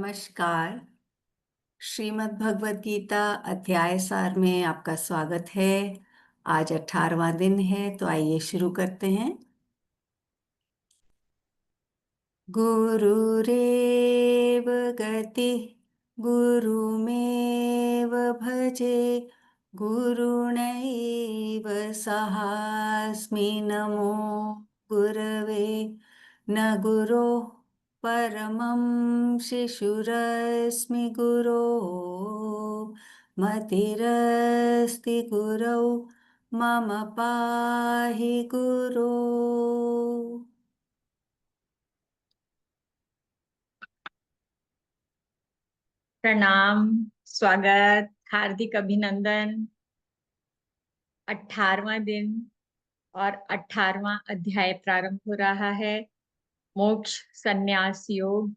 नमस्कार। श्रीमद् भगवद गीता अध्याय सार में आपका स्वागत है। आज 18वां दिन है, तो आइए शुरू करते हैं। गुरुरेव गति गुरुमेव भजे गुरुणैव सहास्मि नमो गुरवे न गुरो परमं शिशुरस्मि गुरो मतिरस्ति गुरौ मम पाहि गुरो। प्रणाम, स्वागत, हार्दिक अभिनंदन। 18वां दिन और 18वां अध्याय प्रारंभ हो रहा है। मोक्ष संन्यास योग।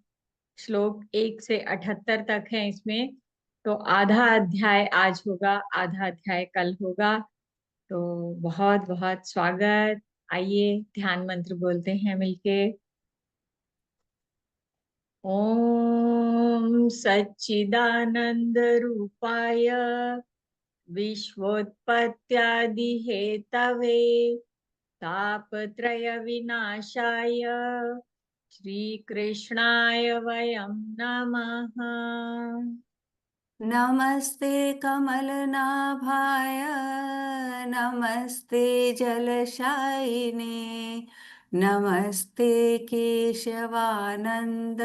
श्लोक 1 से 78 तक है इसमें। तो आधा अध्याय आज होगा, आधा अध्याय कल होगा। तो बहुत बहुत स्वागत। आइए ध्यान मंत्र बोलते हैं मिलके। ओम सच्चिदानंद रूपाय विश्वोत्पत्त्यादि हेतवे तापत्रय विनाशाय श्रीकृष्णाय वयं नमः। नमस्ते कमलनाभाय नमस्ते जलशायिने नमस्ते केशवानंद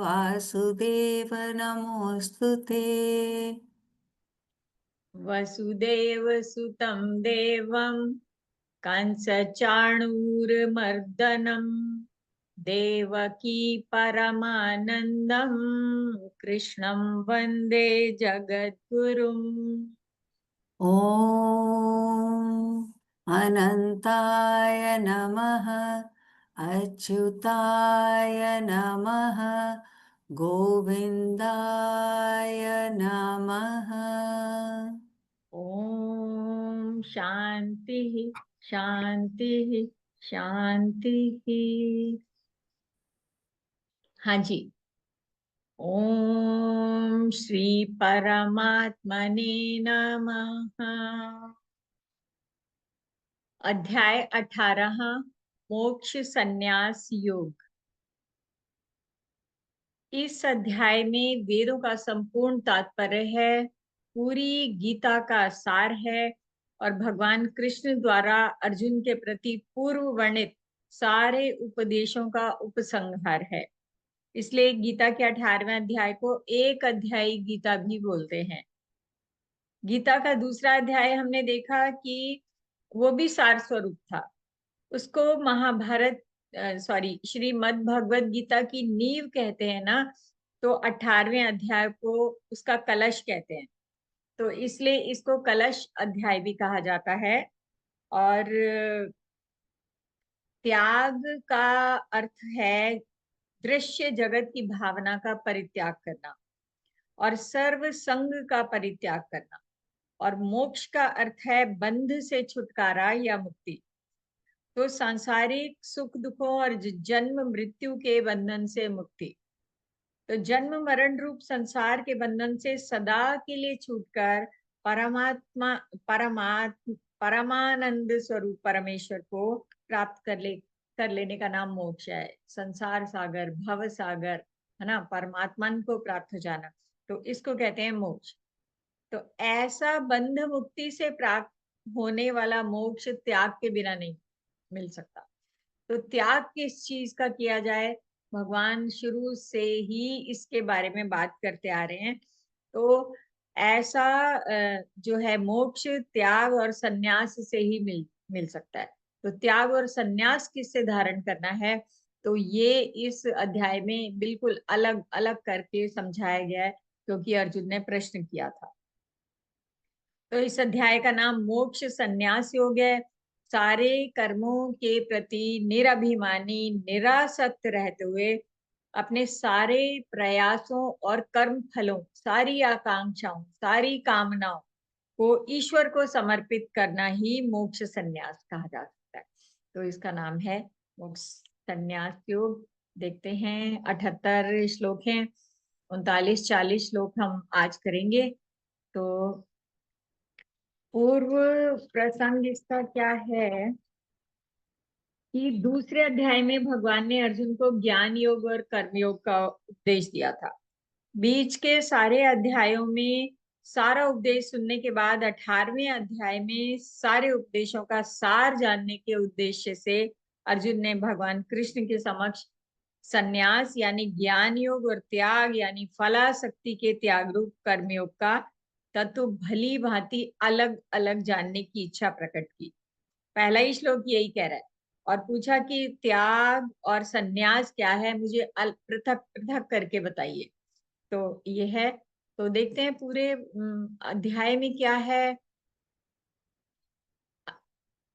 वासुदेव नमोस्तुते। वसुदेव सुतं देवं कंसचाणूरमर्दनं देवकी परमानन्दं कृष्णं वन्दे जगद्गुरुम्। ॐ अनन्ताय नमः अच्युताय नमः गोविन्दाय नमः। ओम शांति शांति शांति। हाँ जी। ओम श्री परमात्मने नमः। अध्याय 18 मोक्ष संन्यास योग। इस अध्याय में वेदों का संपूर्ण तात्पर्य है, पूरी गीता का सार है और भगवान कृष्ण द्वारा अर्जुन के प्रति पूर्व वर्णित सारे उपदेशों का उपसंहार है। इसलिए गीता के 18वें अध्याय को एक अध्यायी गीता भी बोलते हैं। गीता का दूसरा अध्याय हमने देखा कि वो भी सार स्वरूप था। उसको महाभारत श्रीमद् भगवद गीता की नींव कहते हैं ना। तो 18वें अध्याय को उसका कलश कहते हैं। तो इसलिए इसको कलश अध्याय भी कहा जाता है। और त्याग का अर्थ है दृश्य जगत की भावना का परित्याग करना और सर्व संग का परित्याग करना। और मोक्ष का अर्थ है बंध से छुटकारा या मुक्ति। तो सांसारिक सुख दुखों और जन्म मृत्यु के बंधन से मुक्ति। तो जन्म मरण रूप संसार के बंधन से सदा के लिए छूटकर परमात्मा परमानंद स्वरूप परमेश्वर को प्राप्त कर लेने का नाम मोक्ष है। संसार सागर, भव सागर, है ना, परमात्मा को प्राप्त हो जाना, तो इसको कहते हैं मोक्ष। तो ऐसा बंध मुक्ति से प्राप्त होने वाला मोक्ष त्याग के बिना नहीं मिल सकता। तो त्याग किस चीज का किया जाए, भगवान शुरू से ही इसके बारे में बात करते आ रहे हैं। तो ऐसा जो है मोक्ष त्याग और सन्यास से ही मिल सकता है। तो त्याग और सन्यास किससे धारण करना है, तो ये इस अध्याय में बिल्कुल अलग अलग करके समझाया गया है, क्योंकि अर्जुन ने प्रश्न किया था। तो इस अध्याय का नाम मोक्ष संन्यास योग है। सारे कर्मों के प्रति निरभिमानी निरासक्त रहते हुए अपने सारे प्रयासों और कर्म फलों, सारी आकांक्षाओं, सारी कामनाओं को ईश्वर को समर्पित करना ही मोक्ष संन्यास कहा जा सकता है। तो इसका नाम है मोक्ष संन्यास योग। देखते हैं, 78 श्लोक हैं, 39-40 श्लोक हम आज करेंगे। तो पूर्व प्रसंग इसका क्या है कि दूसरे अध्याय में भगवान ने अर्जुन को ज्ञान योग और कर्म योग का उपदेश दिया था। बीच के सारे अध्यायों में सारा उपदेश सुनने के बाद 18वें अध्याय में सारे उपदेशों का सार जानने के उद्देश्य से अर्जुन ने भगवान कृष्ण के समक्ष संन्यास यानी ज्ञान योग और त्याग यानी फलाशक्ति के त्याग रूप कर्मयोग का तत्व भली भांति अलग अलग जानने की इच्छा प्रकट की। पहला ही श्लोक यही कह रहा है और पूछा कि त्याग और संन्यास क्या है, मुझे पृथक पृथक करके बताइए। तो ये है, तो देखते हैं पूरे अध्याय में क्या है।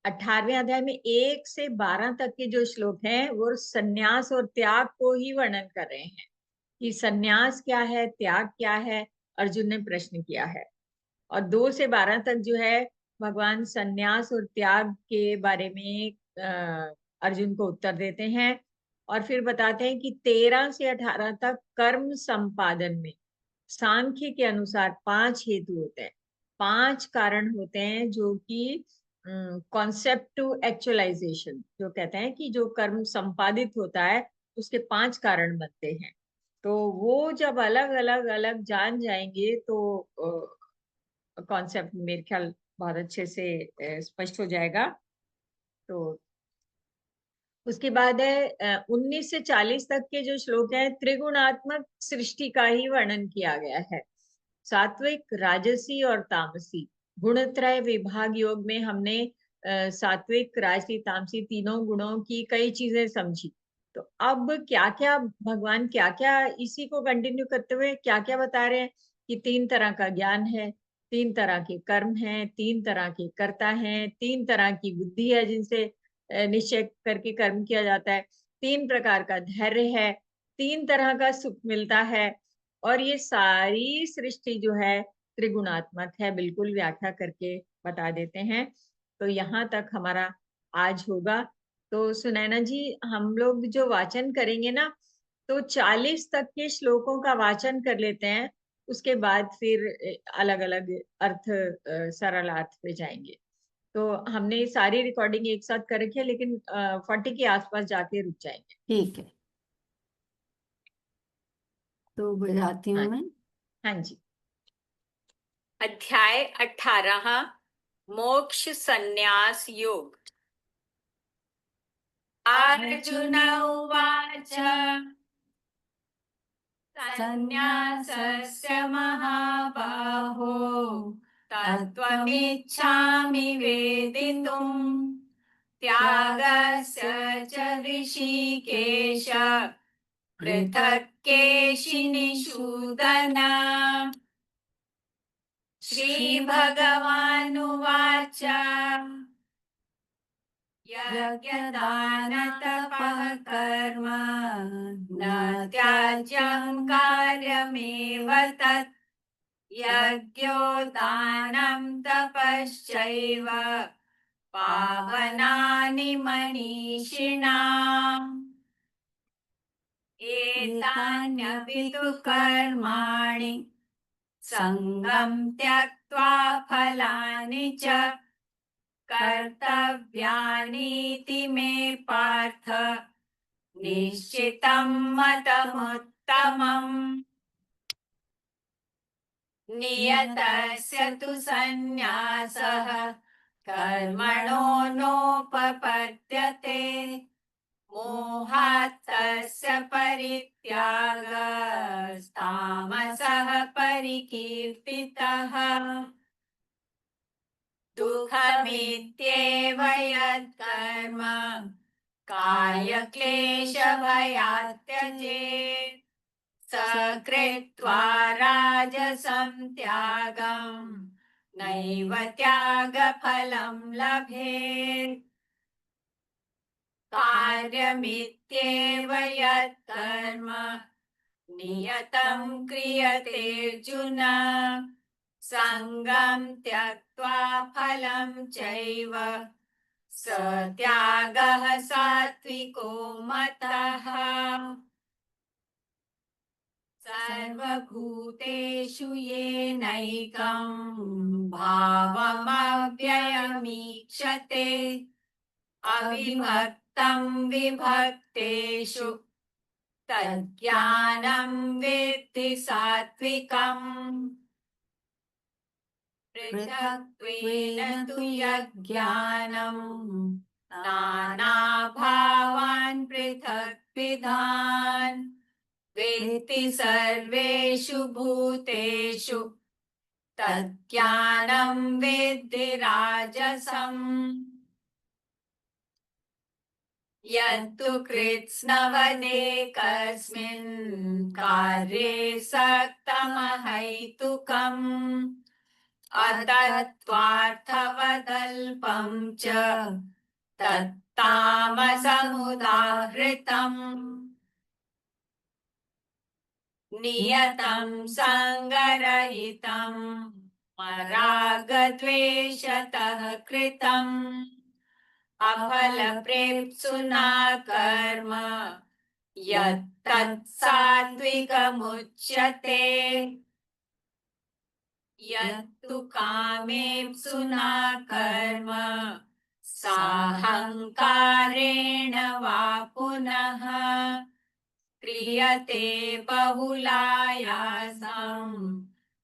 18वें अध्याय में 1 से 12 तक के जो श्लोक हैं वो संन्यास और त्याग को ही वर्णन कर रहे हैं कि संन्यास क्या है, त्याग क्या है, अर्जुन ने प्रश्न किया है। और 2 से 12 तक जो है भगवान संन्यास और त्याग के बारे में अर्जुन को उत्तर देते हैं और फिर बताते हैं कि 13 से 18 तक कर्म संपादन में सांख्य के अनुसार 5 हेतु होते हैं, 5 कारण होते हैं जो कि कॉन्सेप्ट टू एक्चुअलाइजेशन, जो कहते हैं कि जो कर्म संपादित होता है उसके 5 कारण बनते हैं। तो वो जब अलग अलग अलग जान जाएंगे तो कॉन्सेप्ट मेरे ख्याल बहुत अच्छे से स्पष्ट हो जाएगा। तो उसके बाद है 19 से 40 तक के जो श्लोक हैं त्रिगुणात्मक सृष्टि का ही वर्णन किया गया है। सात्विक, राजसी और तामसी गुणत्रय विभाग योग में हमने सात्विक, राजसी, तामसी तीनों गुणों की कई चीजें समझी। तो अब क्या क्या भगवान क्या क्या इसी को कंटिन्यू करते हुए क्या क्या बता रहे हैं कि 3 तरह का ज्ञान है, 3 तरह के कर्म हैं, 3 तरह के कर्ता हैं, 3 तरह की बुद्धि है जिनसे निश्चय करके कर्म किया जाता है, 3 प्रकार का धैर्य है, 3 तरह का सुख मिलता है और ये सारी सृष्टि जो है त्रिगुणात्मक है, बिल्कुल व्याख्या करके बता देते हैं। तो यहाँ तक हमारा आज होगा। तो सुनैना जी, हम लोग जो वाचन करेंगे ना, तो 40 तक के श्लोकों का वाचन कर लेते हैं, उसके बाद फिर अलग अलग अर्थ, सरल अर्थ पे जाएंगे। तो हमने सारी रिकॉर्डिंग एक साथ कर रखी है लेकिन 40 के आसपास जाके रुक जाएंगे। ठीक है, तो बजाती हूँ हाँ, मैं। हाँ जी। अध्याय 18 मोक्ष संन्यास योग। अर्जुन उवाच संन्यासस्य महाबाहो तत्त्वमिच्छामि वेदितुम् त्यागस्य च ऋषिकेश पृथक् केशिनिषूदन। श्रीभगवानुवाच यज्ञदानतपः कर्म न त्याज्यं कार्यमेव तत् यज्ञोदानं तपश्चैव पावनानि मनीषिणाम् एतान्यपि तु कर्माणि संगं त्यक्त्वा फलानि च कर्तव्यानीति मे पार्थ निश्चितं मतमुत्तमम्। नियतस्य तु संन्यासः कर्मणो नोपपद्यते मोहात् तस्य परित्यागस्तामसः परिकीर्तितः। दुःखमित्येव यत्कर्म कायक्लेशभयात् त्यजेत् स कृत्वा राजसं त्यागं नैव त्यागफलं लभेत्। कार्यमित्येव यत्कर्म नियतं क्रियतेऽर्जुन संगं त्यक्त्वा फलं चैव स त्यागः सात्विको मतः सर्वभूतेषु येनैकं भावमव्ययमीक्षते अविभक्तं विभक्तेषु तज्ज्ञानं विद्धि सात्विकम् पृथक्त्वेन तु यज्ञानं नानाभावान् पृथक्विधान् वेत्ति सर्वेषु भूतेषु तज्ज्ञानं विद्धि राजसम् यत्तु कृत्स्नवदेकस्मिन् कार्ये सक्तमहैतुकम् अतत्त्वार्थवदल्पं च तत्तामसमुदाहृतम् नियतं सङ्गरहितं रागद्वेषतः कृतम् अफलप्रेप्सुना कर्म यत्तत् सात्विकमुच्यते यत्तु कामेप्सुना कर्म साहङ्कारेण वा पुनः क्रियते बहुलायासं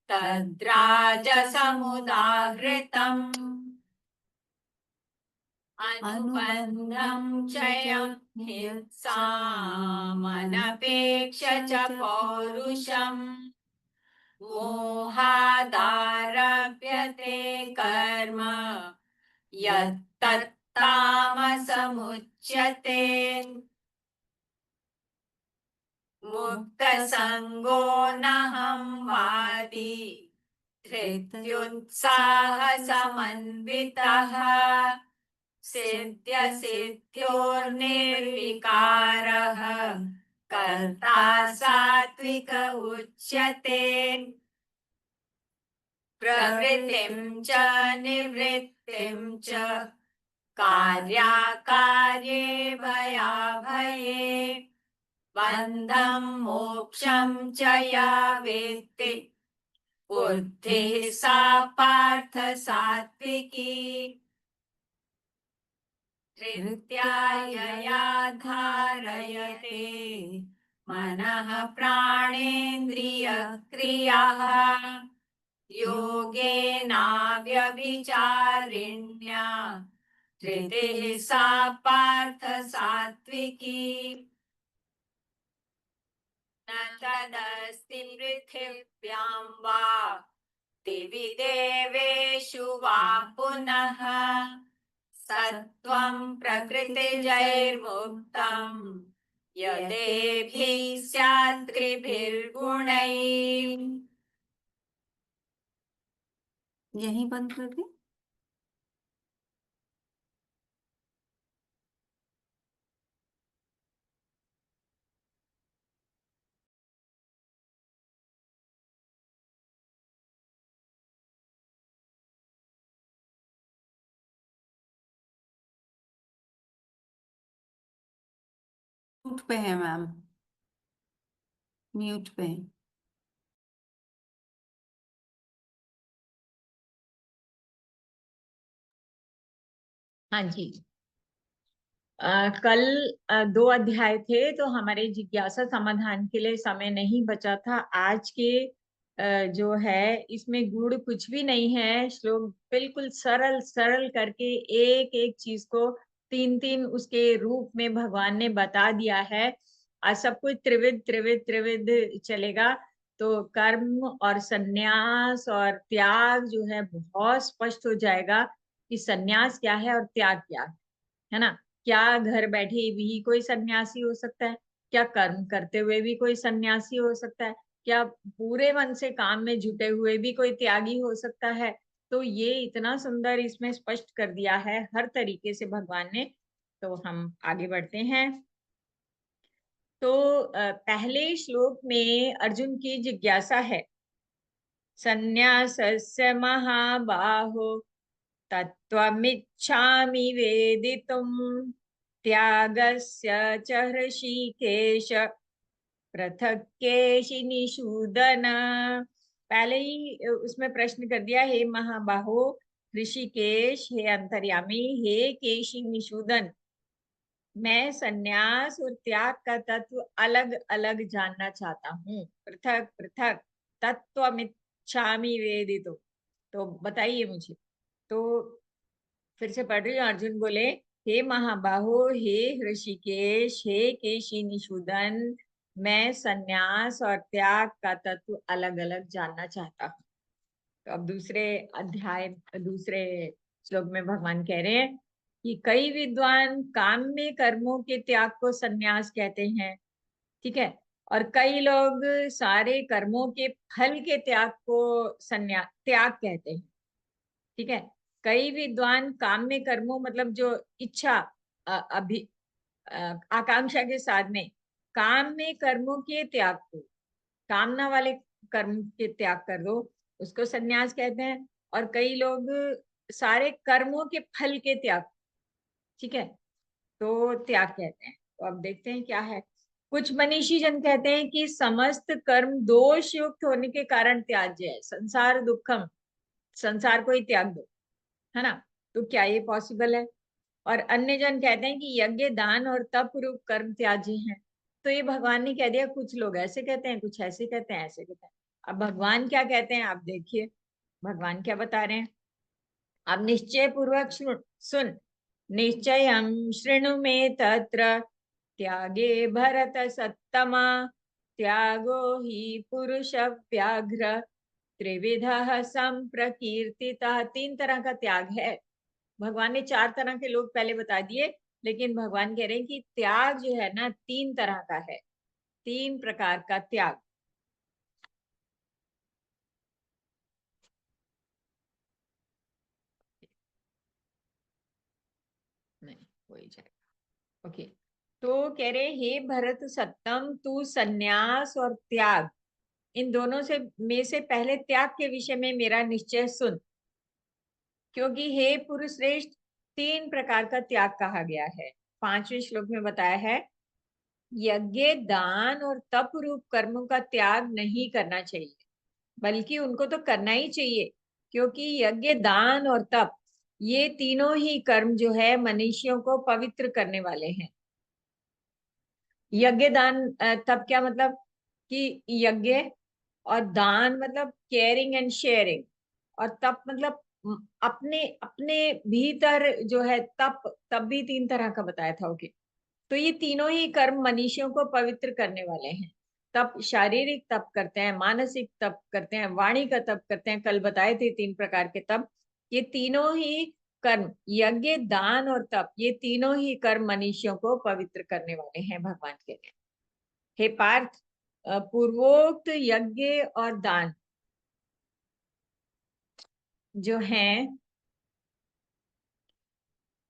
तद्राजसमुदाहृतम् अनुबन्धं क्षयं हिंसामनपेक्ष च पौरुषम् मोहादारभ्यते कर्म यत्तत्तामसमुच्यते मुक्तसङ्गो n'हं वादी धृत्युत्साहसमन्वितः सिद्ध्यसिद्ध्योर्निर्विकारः कर्ता सात्विक उच्यते प्रवृत्तिं च निवृत्तिं च कार्याकार्ये भयाभये बन्धं मोक्षं च या वेत्ति बुद्धिः सा पार्थ सात्विकी धृत्या यया धारयते मनः प्राणेन्द्रियक्रियाः योगेनाव्यभिचारिण्या धृतिः सा पार्थ सात्विकी न तदस्ति पृथिव्यां वा दिवि देवेषु वा पुनः सत्त्वं प्रकृतिजैर्मुक्तं यदेभिः स्यात् त्रिभिर्गुणैः। यहीं बंद कर दे। म्यूट पे है मैम, म्यूट पे है। हाँ जी। कल 2 अध्याय थे तो हमारे जिज्ञासा समाधान के लिए समय नहीं बचा था। आज के जो है इसमें गुड़ कुछ भी नहीं है। श्लोक बिल्कुल सरल सरल करके एक एक चीज को 3-3 उसके रूप में भगवान ने बता दिया है। आज सब कुछ त्रिविध त्रिविध त्रिविध चलेगा। तो कर्म और सन्यास और त्याग जो है बहुत स्पष्ट हो जाएगा कि सन्यास क्या है और त्याग क्या है ना। क्या घर बैठे भी कोई सन्यासी हो सकता है? क्या कर्म करते हुए भी कोई सन्यासी हो सकता है? क्या पूरे मन से काम में जुटे हुए भी कोई त्यागी हो सकता है? तो ये इतना सुंदर इसमें स्पष्ट कर दिया है हर तरीके से भगवान ने। तो हम आगे बढ़ते हैं। तो पहले श्लोक में अर्जुन की जिज्ञासा है, संन्यासस्य महाबाहो तत्त्वमिच्छामि वेदितुं त्यागस्य च हृषीकेश पृथक् केशिनिषूदन। पहले ही उसमें प्रश्न कर दिया, हे महाबाहो ऋषिकेश, हे अंतर्यामी, हे केशी निषूदन, मैं सन्यास और त्याग का तत्व अलग अलग जानना चाहता हूँ। पृथक पृथक तत्त्वमिच्छामि वेदितुम, तो बताइए मुझे। तो फिर से पढ़ रही हूँ। अर्जुन बोले, हे महाबाहो, हे ऋषिकेश, हे केशी निषूदन, मैं सन्यास और त्याग का तत्व अलग अलग जानना चाहता हूँ। तो अब दूसरे अध्याय, दूसरे श्लोक में भगवान कह रहे हैं कि कई विद्वान काम में कर्मों के त्याग को सन्यास कहते हैं, ठीक है, और कई लोग सारे कर्मों के फल के त्याग को त्याग कहते हैं, ठीक है। कई विद्वान काम में कर्मों मतलब जो इच्छा आकांक्षा के साथ में काम में कर्मों के त्याग को, कामना वाले कर्म के त्याग कर दो, उसको सन्यास कहते हैं। और कई लोग सारे कर्मों के फल के त्याग, ठीक है, तो त्याग कहते हैं। तो अब देखते हैं क्या है। कुछ मनीषी जन कहते हैं कि समस्त कर्म दोष युक्त होने के कारण त्याज्य है, संसार दुखम, संसार को ही त्याग दो, है ना। तो क्या ये पॉसिबल है? और अन्य जन कहते हैं कि यज्ञ दान और तप रूप कर्म त्याज्य हैं। तो ये भगवान ने कह दिया, कुछ लोग ऐसे कहते हैं, कुछ ऐसे कहते हैं, ऐसे कहते हैं। अब भगवान क्या कहते हैं आप देखिए, भगवान क्या बता रहे हैं। अब निश्चय पूर्वक सुन, निश्चयं शृणु मे तत्र त्यागे भरत सत्तमा, त्यागो हि पुरुष व्याघ्र त्रिविधः संप्रकीर्तितः। 3 तरह का त्याग है। भगवान ने 4 तरह के लोग पहले बता दिए, लेकिन भगवान कह रहे हैं कि त्याग जो है ना 3 तरह का है, 3 प्रकार का त्याग। नहीं हो ही जाएगा, ओके। तो कह रहे, हे भरत सत्तम, तू सन्यास और त्याग इन दोनों से में से पहले त्याग के विषय में मेरा निश्चय सुन, क्योंकि हे पुरुष श्रेष्ठ 3 प्रकार का त्याग कहा गया है। 5वें श्लोक में बताया है, यज्ञ दान और तप रूप कर्मों का त्याग नहीं करना चाहिए, बल्कि उनको तो करना ही चाहिए, क्योंकि यज्ञ दान और तप ये तीनों ही कर्म जो है मनुष्यों को पवित्र करने वाले हैं। यज्ञ दान तप क्या मतलब कि यज्ञ और दान मतलब केयरिंग एंड शेयरिंग, और तप मतलब अपने अपने भीतर जो है तप, तप भी 3 तरह का बताया था, ओके। तो ये तीनों ही कर्म मनुष्यों को पवित्र करने वाले हैं। तप शारीरिक तप करते हैं, मानसिक तप करते हैं, वाणी का तप करते हैं, कल बताए थे 3 प्रकार के तप। ये तीनों ही कर्म, यज्ञ दान और तप, ये तीनों ही कर्म मनुष्यों को पवित्र करने वाले हैं, भगवान के लिए। हे पार्थ, पूर्वोक्त यज्ञ और दान जो हैं,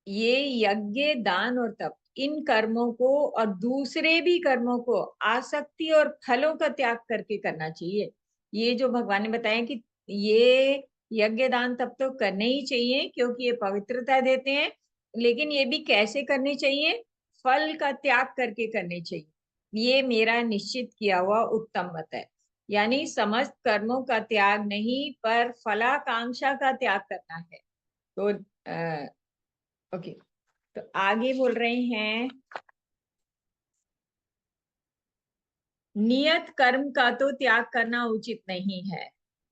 ये यज्ञ दान और तप, इन कर्मों को और दूसरे भी कर्मों को आसक्ति और फलों का त्याग करके करना चाहिए। ये जो भगवान ने बताया कि ये यज्ञ दान तप तो करने ही चाहिए, क्योंकि ये पवित्रता देते हैं, लेकिन ये भी कैसे करने चाहिए? फल का त्याग करके करने चाहिए। ये मेरा निश्चित किया हुआ उत्तम मत है। यानी समस्त कर्मों का त्याग नहीं, पर फलाकांक्षा का त्याग करना है। तो ओके, तो आगे बोल रहे हैं, नियत कर्म का तो त्याग करना उचित नहीं है,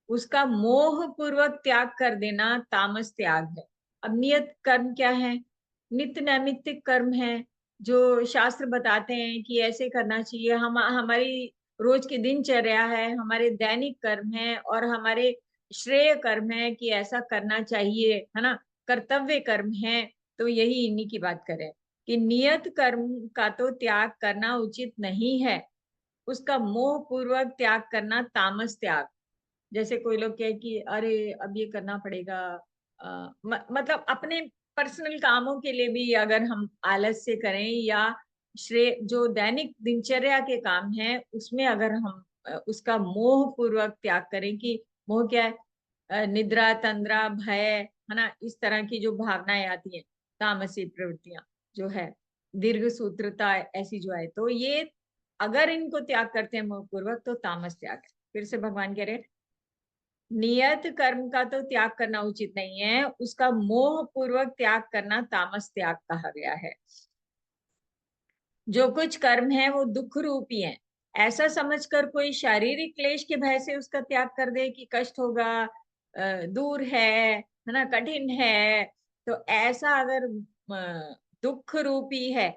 उसका मोह पूर्वक त्याग कर देना तामस त्याग है। अब नियत कर्म क्या है? नित्य नैमित्तिक कर्म है, जो शास्त्र बताते हैं कि ऐसे करना चाहिए। हमारी रोज की दिनचर्या है, हमारे दैनिक कर्म है, और हमारे श्रेय कर्म है कि ऐसा करना चाहिए, है ना, कर्तव्य कर्म है। तो यही इन्हीं की बात करें कि नियत कर्म का तो त्याग करना उचित नहीं है, उसका मोह पूर्वक त्याग करना तामस त्याग। जैसे कोई लोग कहे कि अरे अब ये करना पड़ेगा, मतलब अपने पर्सनल कामों के लिए भी अगर हम आलस से करें, या श्रेय जो दैनिक दिनचर्या के काम हैं उसमें अगर हम उसका मोह पूर्वक त्याग करें, कि मोह क्या है? निद्रा तंद्रा भय, है ना, इस तरह की जो भावनाएं आती हैं, तामसी प्रवृत्तियां जो है, दीर्घ सूत्रता ऐसी जो है, तो ये अगर इनको त्याग करते हैं मोह पूर्वक तो तामस त्याग है। फिर से भगवान कह रहे हैं, नियत कर्म का तो त्याग करना उचित नहीं है, उसका मोह पूर्वक त्याग करना तामस त्याग कहा गया है। जो कुछ कर्म है वो दुख रूपी है, ऐसा समझकर कोई शारीरिक क्लेश के भय से उसका त्याग कर दे कि कष्ट होगा, दूर है ना, कठिन है, तो ऐसा अगर दुख रूपी है,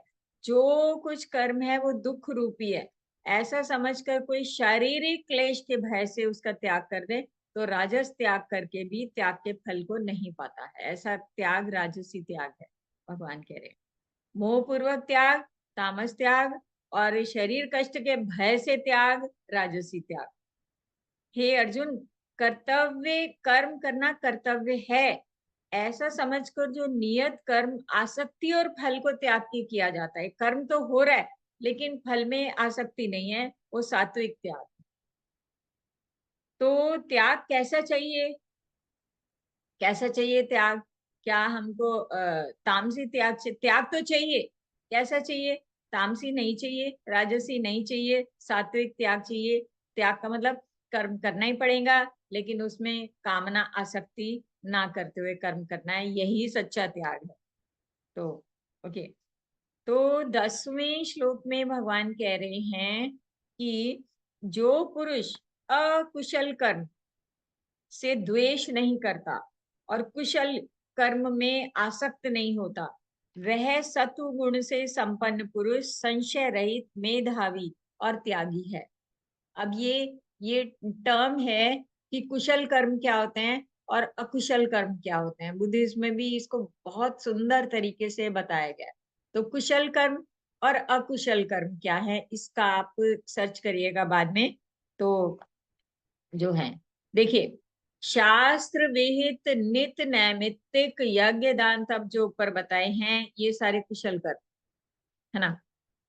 जो कुछ कर्म है वो दुख रूपी है, ऐसा समझकर कोई शारीरिक क्लेश के भय से उसका त्याग कर दे, तो राजस त्याग करके भी त्याग के फल को नहीं पाता है। ऐसा त्याग राजसी त्याग है, भगवान कह रहे हैं। मोहपूर्वक त्याग तामस त्याग, और शरीर कष्ट के भय से त्याग राजसी त्याग। हे अर्जुन, कर्तव्य कर्म करना कर्तव्य है, ऐसा समझकर जो नियत कर्म आसक्ति और फल को त्याग के किया जाता है, कर्म तो हो रहा है लेकिन फल में आसक्ति नहीं है, वो सात्विक त्याग। तो त्याग कैसा चाहिए, कैसा चाहिए त्याग? क्या हमको तामसी त्याग त्याग तो चाहिए, कैसा चाहिए? तामसी नहीं चाहिए, राजसी नहीं चाहिए, सात्विक त्याग चाहिए। त्याग का मतलब कर्म करना ही पड़ेगा, लेकिन उसमें कामना आसक्ति ना करते हुए कर्म करना है, यही सच्चा त्याग है। तो ओके, तो 10वें श्लोक में भगवान कह रहे हैं कि जो पुरुष अकुशल कर्म से द्वेष नहीं करता और कुशल कर्म में आसक्त नहीं होता, वह सत्व गुण से संपन्न पुरुष, संशय रहित, मेधावी और त्यागी है। अब ये टर्म है कि कुशल कर्म क्या होते हैं और अकुशल कर्म क्या होते हैं। बुद्धिज्म में भी इसको बहुत सुंदर तरीके से बताया गया है। तो कुशल कर्म और अकुशल कर्म क्या है, इसका आप सर्च करिएगा बाद में। तो जो है, देखिए, शास्त्र विहित नित नैमित्तिक यज्ञ दान तब जो ऊपर बताए हैं, ये सारे कुशल कर्म है ना।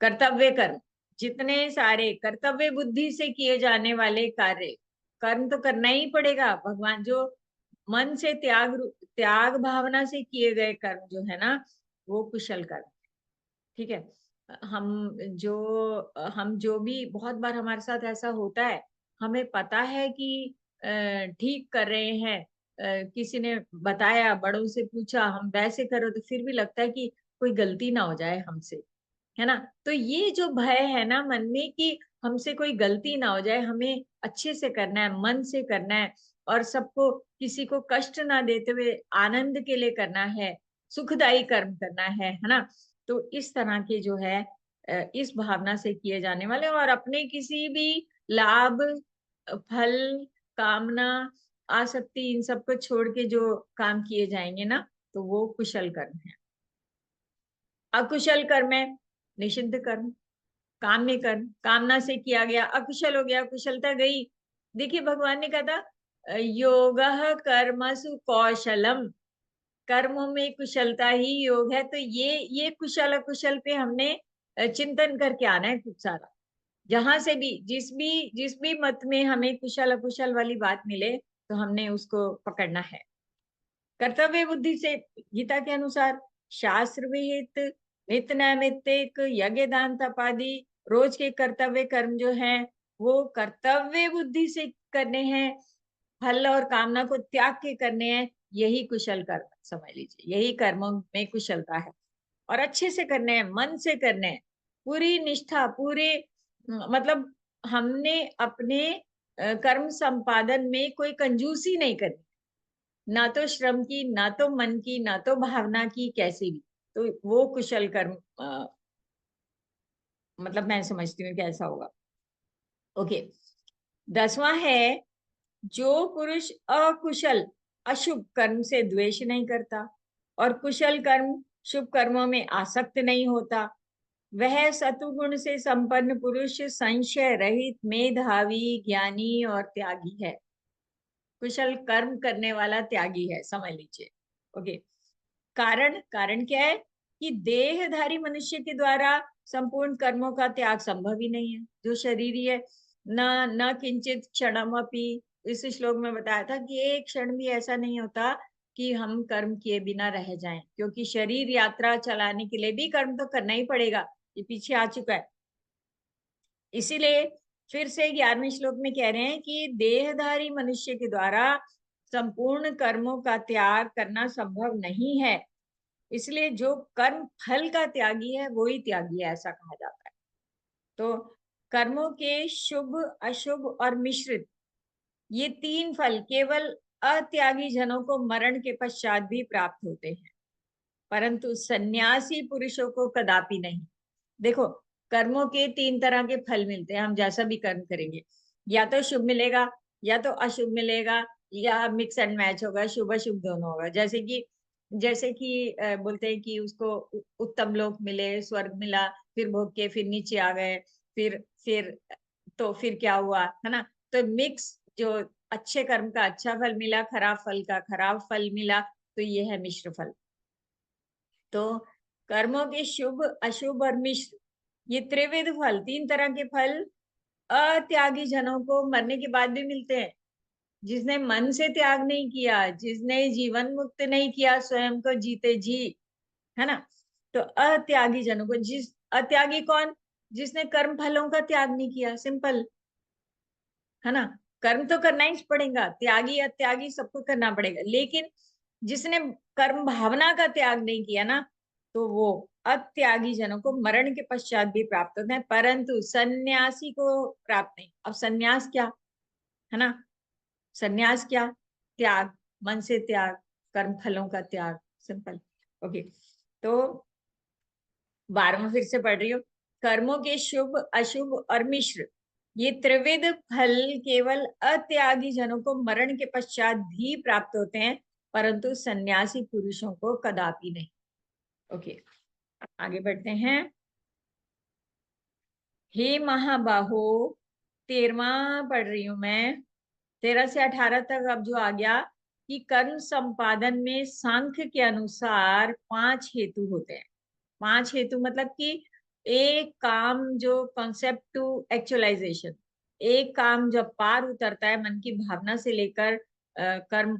कर्तव्य कर्म, जितने सारे कर्तव्य बुद्धि से किए जाने वाले कार्य, कर्म तो करना ही पड़ेगा। भगवान जो मन से त्याग भावना से किए गए कर्म जो है ना, वो कुशल कर्म। ठीक है, हम जो भी, बहुत बार हमारे साथ ऐसा होता है, हमें पता है कि ठीक कर रहे हैं, किसी ने बताया, बड़ों से पूछा, हम वैसे करो, तो फिर भी लगता है कि कोई गलती ना हो जाए हमसे, है ना। तो ये जो भय है ना मन में कि हमसे कोई गलती ना हो जाए, हमें अच्छे से करना है, मन से करना है, और सबको, किसी को कष्ट ना देते हुए आनंद के लिए करना है, सुखदायी कर्म करना है ना। तो इस तरह के जो है इस भावना से किए जाने वाले, और अपने किसी भी लाभ, फल, कामना, आसक्ति, इन सब को छोड़ के जो काम किए जाएंगे ना, तो वो कुशल कर्म है। अकुशल कर्म है निषिद्ध कर्म, काम्य कर्म, कामना से किया गया, अकुशल हो गया, कुशलता गई। देखिए, भगवान ने कहा था योगः कर्मसु कौशलम, कर्मों में कुशलता ही योग है। तो ये कुशल अकुशल पे हमने चिंतन करके आना है खूब सारा। जहां से भी, जिस भी मत में हमें कुशल अकुशल वाली बात मिले, तो हमने उसको पकड़ना है कर्तव्य बुद्धि से, गीता के अनुसार, शास्त्र विहित नित नैमित्तिक यज्ञ दान तप आदि रोज के कर्तव्य कर्म जो हैं, वो कर्तव्य बुद्धि से करने हैं, फल और कामना को त्याग के करने हैं। यही कुशल कर्म समझ लीजिए, यही कर्मों में कुशलता है। और अच्छे से करने हैं, मन से करने हैं, पूरी निष्ठा, पूरे मतलब हमने अपने कर्म संपादन में कोई कंजूसी नहीं करनी, ना तो श्रम की, ना तो मन की, ना तो भावना की, कैसी भी। तो वो कुशल कर्म मतलब मैं समझती हूँ कि ऐसा होगा। ओके, 10वां है, जो पुरुष अकुशल अशुभ कर्म से द्वेष नहीं करता और कुशल कर्म शुभ कर्मों में आसक्त नहीं होता, वह सतुगुण से संपन्न पुरुष, संशय रहित, मेधावी, ज्ञानी और त्यागी है। कुशल कर्म करने वाला त्यागी है, समझ लीजिए। ओके, कारण क्या है कि देहधारी मनुष्य के द्वारा संपूर्ण कर्मों का त्याग संभव ही नहीं है। जो शरीरी है, न किंचित क्षणमपि, इस श्लोक में बताया था कि एक क्षण भी ऐसा नहीं होता कि हम कर्म किए बिना रह जाएं, क्योंकि शरीर यात्रा चलाने के लिए भी कर्म तो करना ही पड़ेगा, ये पीछे आ चुका है। इसीलिए फिर से 11वें श्लोक में कह रहे हैं कि देहधारी मनुष्य के द्वारा संपूर्ण कर्मों का त्याग करना संभव नहीं है, इसलिए जो कर्म फल का त्यागी है वो ही त्यागी है, ऐसा कहा जाता है। तो कर्मों के शुभ, अशुभ और मिश्रित ये 3 फल केवल अत्यागी जनों को मरण के पश्चात भी प्राप्त होते हैं, परंतु सन्यासी पुरुषों को कदापि नहीं। देखो, कर्मों के 3 तरह के फल मिलते हैं, हम जैसा भी कर्म करेंगे, या तो शुभ मिलेगा या तो अशुभ मिलेगा, या मिक्स एंड मैच होगा, शुभ अशुभ दोनों होगा। जैसे कि बोलते हैं कि उसको उत्तम लोक मिले, स्वर्ग मिला, फिर भोग के फिर नीचे आ गए, फिर तो फिर क्या हुआ, है ना। तो मिक्स, जो अच्छे कर्म का अच्छा फल मिला, खराब फल का खराब फल मिला, तो ये है मिश्र फल। तो कर्मों के शुभ, अशुभ और मिश्र ये त्रिविध फल, 3 तरह के फल अत्यागी जनों को मरने के बाद भी मिलते हैं। जिसने मन से त्याग नहीं किया, जिसने जीवन मुक्त नहीं किया स्वयं को जीते जी, है ना, तो अत्यागी जनों को, जिस अत्यागी कौन, जिसने कर्म फलों का त्याग नहीं किया, सिंपल, है ना। कर्म तो करना ही पड़ेगा, त्यागी अत्यागी सबको करना पड़ेगा, लेकिन जिसने कर्म भावना का त्याग नहीं किया ना, तो वो अत्यागी जनों को मरण के पश्चात भी प्राप्त होते हैं, परंतु सन्यासी को प्राप्त नहीं। अब सन्यास क्या, है ना, सन्यास क्या, त्याग, मन से त्याग, कर्म फलों का त्याग, सिंपल। ओके, तो 12वां फिर से पढ़ रही हूँ। कर्मों के शुभ, अशुभ और मिश्र ये त्रिविध फल केवल अत्यागी जनों को मरण के पश्चात भी प्राप्त होते हैं, परंतु सन्यासी पुरुषों को कदापि नहीं। ओके, आगे बढ़ते हैं। हे महाबाहो, 13वां पढ़ रही हूं मैं, 13 से 18 तक अब जो आ गया कि कर्म संपादन में सांख्य के अनुसार 5 हेतु होते हैं। 5 हेतु मतलब कि एक काम जो कॉन्सेप्ट टू एक्चुअलाइजेशन, एक काम जब पार उतरता है मन की भावना से लेकर कर्म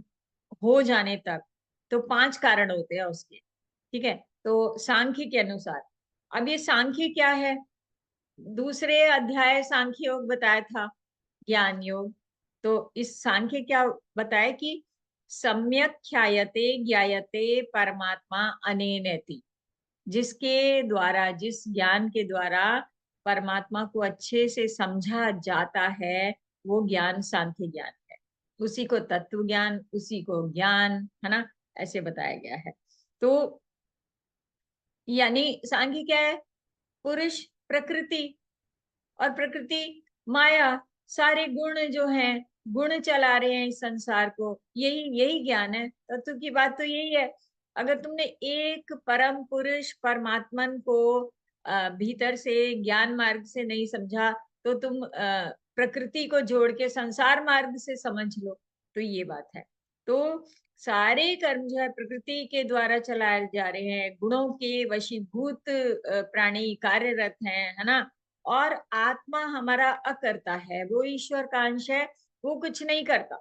हो जाने तक, तो 5 कारण होते हैं उसके, ठीक है। तो सांख्य के अनुसार, अब ये सांख्य क्या है, दूसरे अध्याय सांख्य योग बताया था, ज्ञान योग। तो इस सांख्य क्या बताया कि सम्यक ख्यायते ज्ञायते परमात्मा अनेनेति, जिसके द्वारा, जिस ज्ञान के द्वारा परमात्मा को अच्छे से समझा जाता है, वो ज्ञान सांख्य ज्ञान है। उसी को तत्व ज्ञान, उसी को ज्ञान, है ना, ऐसे बताया गया है। तो यानी सांख्य क्या है, पुरुष, प्रकृति, और प्रकृति, माया, सारे गुण जो हैं, गुण चला रहे हैं इस संसार को, यही यही ज्ञान है। तत्व की बात तो यही है। अगर तुमने एक परम पुरुष परमात्मन को भीतर से ज्ञान मार्ग से नहीं समझा, तो तुम प्रकृति को जोड़ के संसार मार्ग से समझ लो, तो ये बात है। तो सारे कर्म जो है प्रकृति के द्वारा चलाए जा रहे हैं, गुणों के वशीभूत प्राणी कार्यरत हैं, है ना। और आत्मा हमारा अकर्ता है, वो ईश्वर का अंश है, वो कुछ नहीं करता,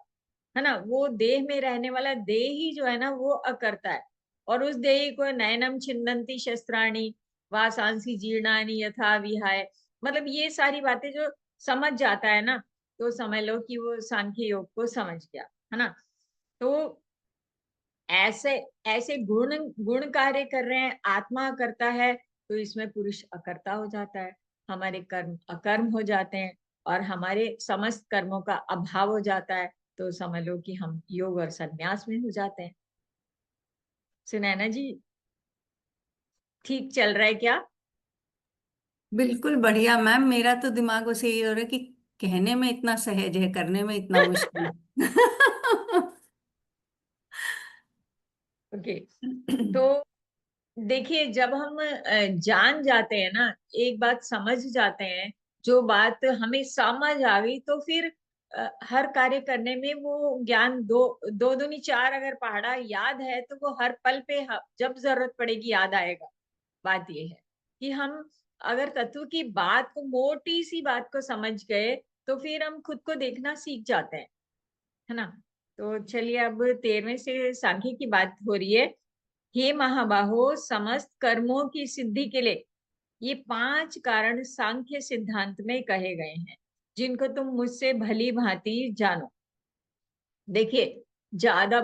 है ना। वो देह में रहने वाला देह ही जो है ना, वो अकर्ता है। और उस देह को नयनम छिन्दन्ति शस्त्राणि वासांसी जीर्णानि यथा विहाय, मतलब ये सारी बातें जो समझ जाता है ना, तो समझ लो कि वो सांख्य योग को समझ गया, है ना। तो ऐसे ऐसे गुण गुण कार्य कर रहे हैं, आत्मा करता है, तो इसमें पुरुष अकर्ता हो जाता है, हमारे कर्म अकर्म हो जाते हैं, और हमारे समस्त कर्मों का अभाव हो जाता है। तो समझ लो कि हम योग और संन्यास में हो जाते हैं। सुनैना जी, ठीक चल रहा है क्या? बिल्कुल बढ़िया मैम, मेरा तो दिमाग उसे ये हो रहा है कि कहने में इतना सहज है, करने में इतना मुश्किल। ओके, तो देखिए, जब हम जान जाते हैं ना, एक बात समझ जाते हैं, जो बात हमें समझ आ गई, तो फिर हर कार्य करने में वो ज्ञान, दो दो दूनी चार अगर पहाड़ा याद है, तो वो हर पल पे जब जरूरत पड़ेगी याद आएगा। बात ये है कि हम अगर तत्व की बात को, मोटी सी बात को समझ गए, तो फिर हम खुद को देखना सीख जाते हैं, है ना। तो चलिए अब 13वें से सांख्य की बात हो रही है। हे महाबाहो, समस्त कर्मों की सिद्धि के लिए ये 5 कारण सांख्य सिद्धांत में कहे गए हैं, जिनको तुम मुझसे भली भांति जानो। देखिए, ज्यादा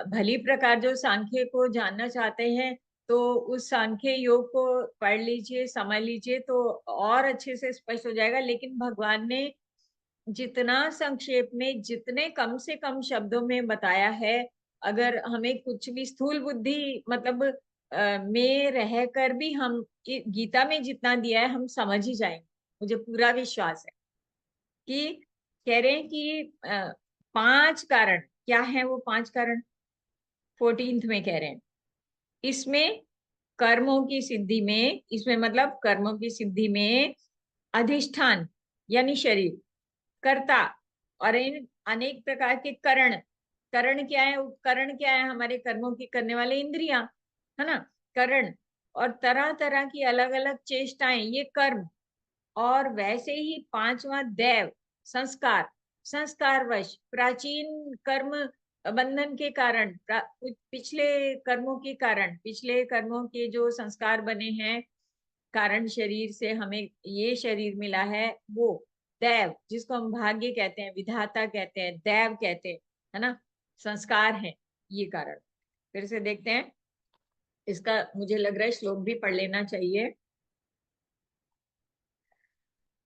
भली प्रकार जो सांख्य को जानना चाहते हैं तो उस सांख्य योग को पढ़ लीजिए, समझ लीजिए, तो और अच्छे से स्पष्ट हो जाएगा। लेकिन भगवान ने जितना संक्षेप में, जितने कम से कम शब्दों में बताया है, अगर हमें कुछ भी स्थूल बुद्धि मतलब में रहकर भी हम गीता में जितना दिया है हम समझ ही जाएंगे। मुझे पूरा विश्वास है कि कह रहे हैं कि 5 कारण क्या है। वो 5 कारण 14th में कह रहे हैं। इसमें कर्मों की सिद्धि में, इसमें मतलब कर्मों की सिद्धि में अधिष्ठान यानी शरीर, कर्ता और इन अनेक प्रकार के करण। करण क्या है? उपकरण क्या है? हमारे कर्मों की करने वाले इंद्रियां, है ना, करण। और तरह तरह की अलग अलग चेष्टाएं, ये कर्म। और वैसे ही 5वां दैव, संस्कार। संस्कारवश प्राचीन कर्म बंधन के कारण, पिछले कर्मों के कारण, पिछले कर्मों के जो संस्कार बने हैं, कारण शरीर से हमें ये शरीर मिला है, वो दैव, जिसको हम भाग्य कहते हैं, विधाता कहते हैं, दैव कहते हैं, है ना, संस्कार हैं ये कारण। फिर से देखते हैं इसका, मुझे लग रहा है श्लोक भी पढ़ लेना चाहिए।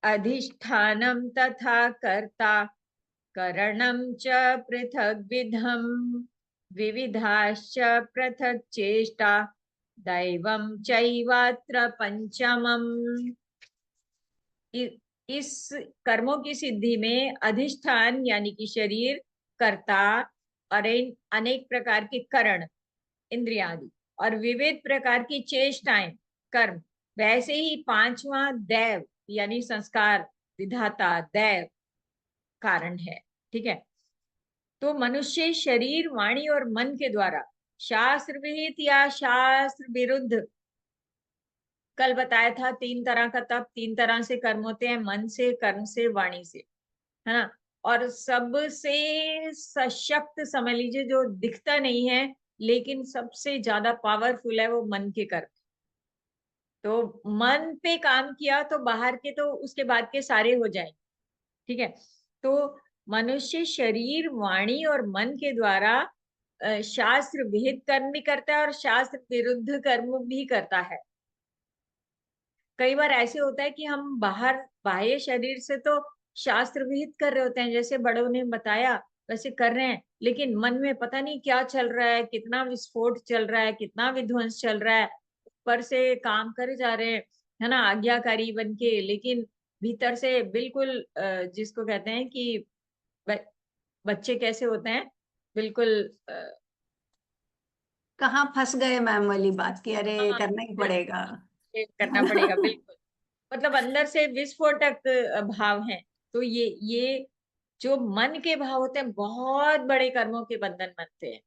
अधिष्ठानं तथा कर्ता करणं च पृथग्विधम् विविधाश्च पृथक् चेष्टा दैवं चैवात्र पंचमम्। इस कर्मों की सिद्धि में अधिष्ठान यानी कि शरीर, कर्ता और अनेक प्रकार के करण, इंद्रिया आदि, और विविध प्रकार की चेष्टाएं, कर्म, वैसे ही 5वां दैव यानी संस्कार, विधाता, दैव, कारण है। ठीक है। तो मनुष्य शरीर, वाणी और मन के द्वारा शास्त्र विहित या शास्त्र विरुद्ध, कल बताया था 3 तरह का तप, 3 तरह से कर्म होते हैं, मन से, कर्म से, वाणी से, है ना। और सबसे सशक्त समझ लीजिए, जो दिखता नहीं है लेकिन सबसे ज्यादा पावरफुल है, वो मन के कर्म। तो मन पे काम किया तो बाहर के तो उसके बाद के सारे हो जाएंगे। ठीक है। तो मनुष्य शरीर, वाणी और मन के द्वारा शास्त्र विहित कर्म भी करता है और शास्त्र विरुद्ध कर्म भी करता है। कई बार ऐसे होता है कि हम बाहर, बाह्य शरीर से तो शास्त्र विहित कर रहे होते हैं, जैसे बड़ों ने बताया वैसे कर रहे हैं, लेकिन मन में पता नहीं क्या चल रहा है, कितना विस्फोट चल रहा है, कितना विध्वंस चल रहा है। ऊपर से काम करे जा रहे हैं, है ना, आज्ञाकारी बन के, लेकिन भीतर से बिल्कुल जिसको कहते हैं कि बच्चे कैसे होते हैं, बिल्कुल कहाँ फंस गए मैम वाली बात की, अरे हाँ, करना ही बिल्कुल पड़ेगा। करना पड़ेगा, बिल्कुल। मतलब अंदर से विस्फोटक भाव है। तो ये जो मन के भाव होते हैं, बहुत बड़े कर्मों के बंधन बनते हैं।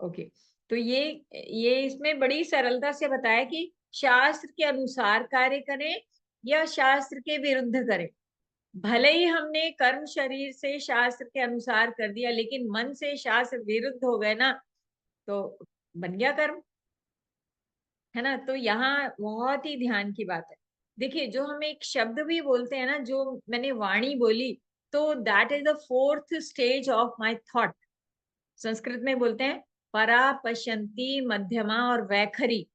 ओके। तो ये इसमें बड़ी सरलता से बताया कि शास्त्र के अनुसार कार्य करें या शास्त्र के विरुद्ध करें। भले ही हमने कर्म शरीर से शास्त्र के अनुसार कर दिया, लेकिन मन से शास्त्र विरुद्ध हो गए ना, तो बन गया कर्म, है ना। तो यहाँ बहुत ही ध्यान की बात है। देखिए, जो हम एक शब्द भी बोलते हैं ना, जो मैंने वाणी बोली, तो that is the 4th stage of my thought. Sanskrit में बोलते हैं परा, पश्यंती, मध्यमा और वैखरी।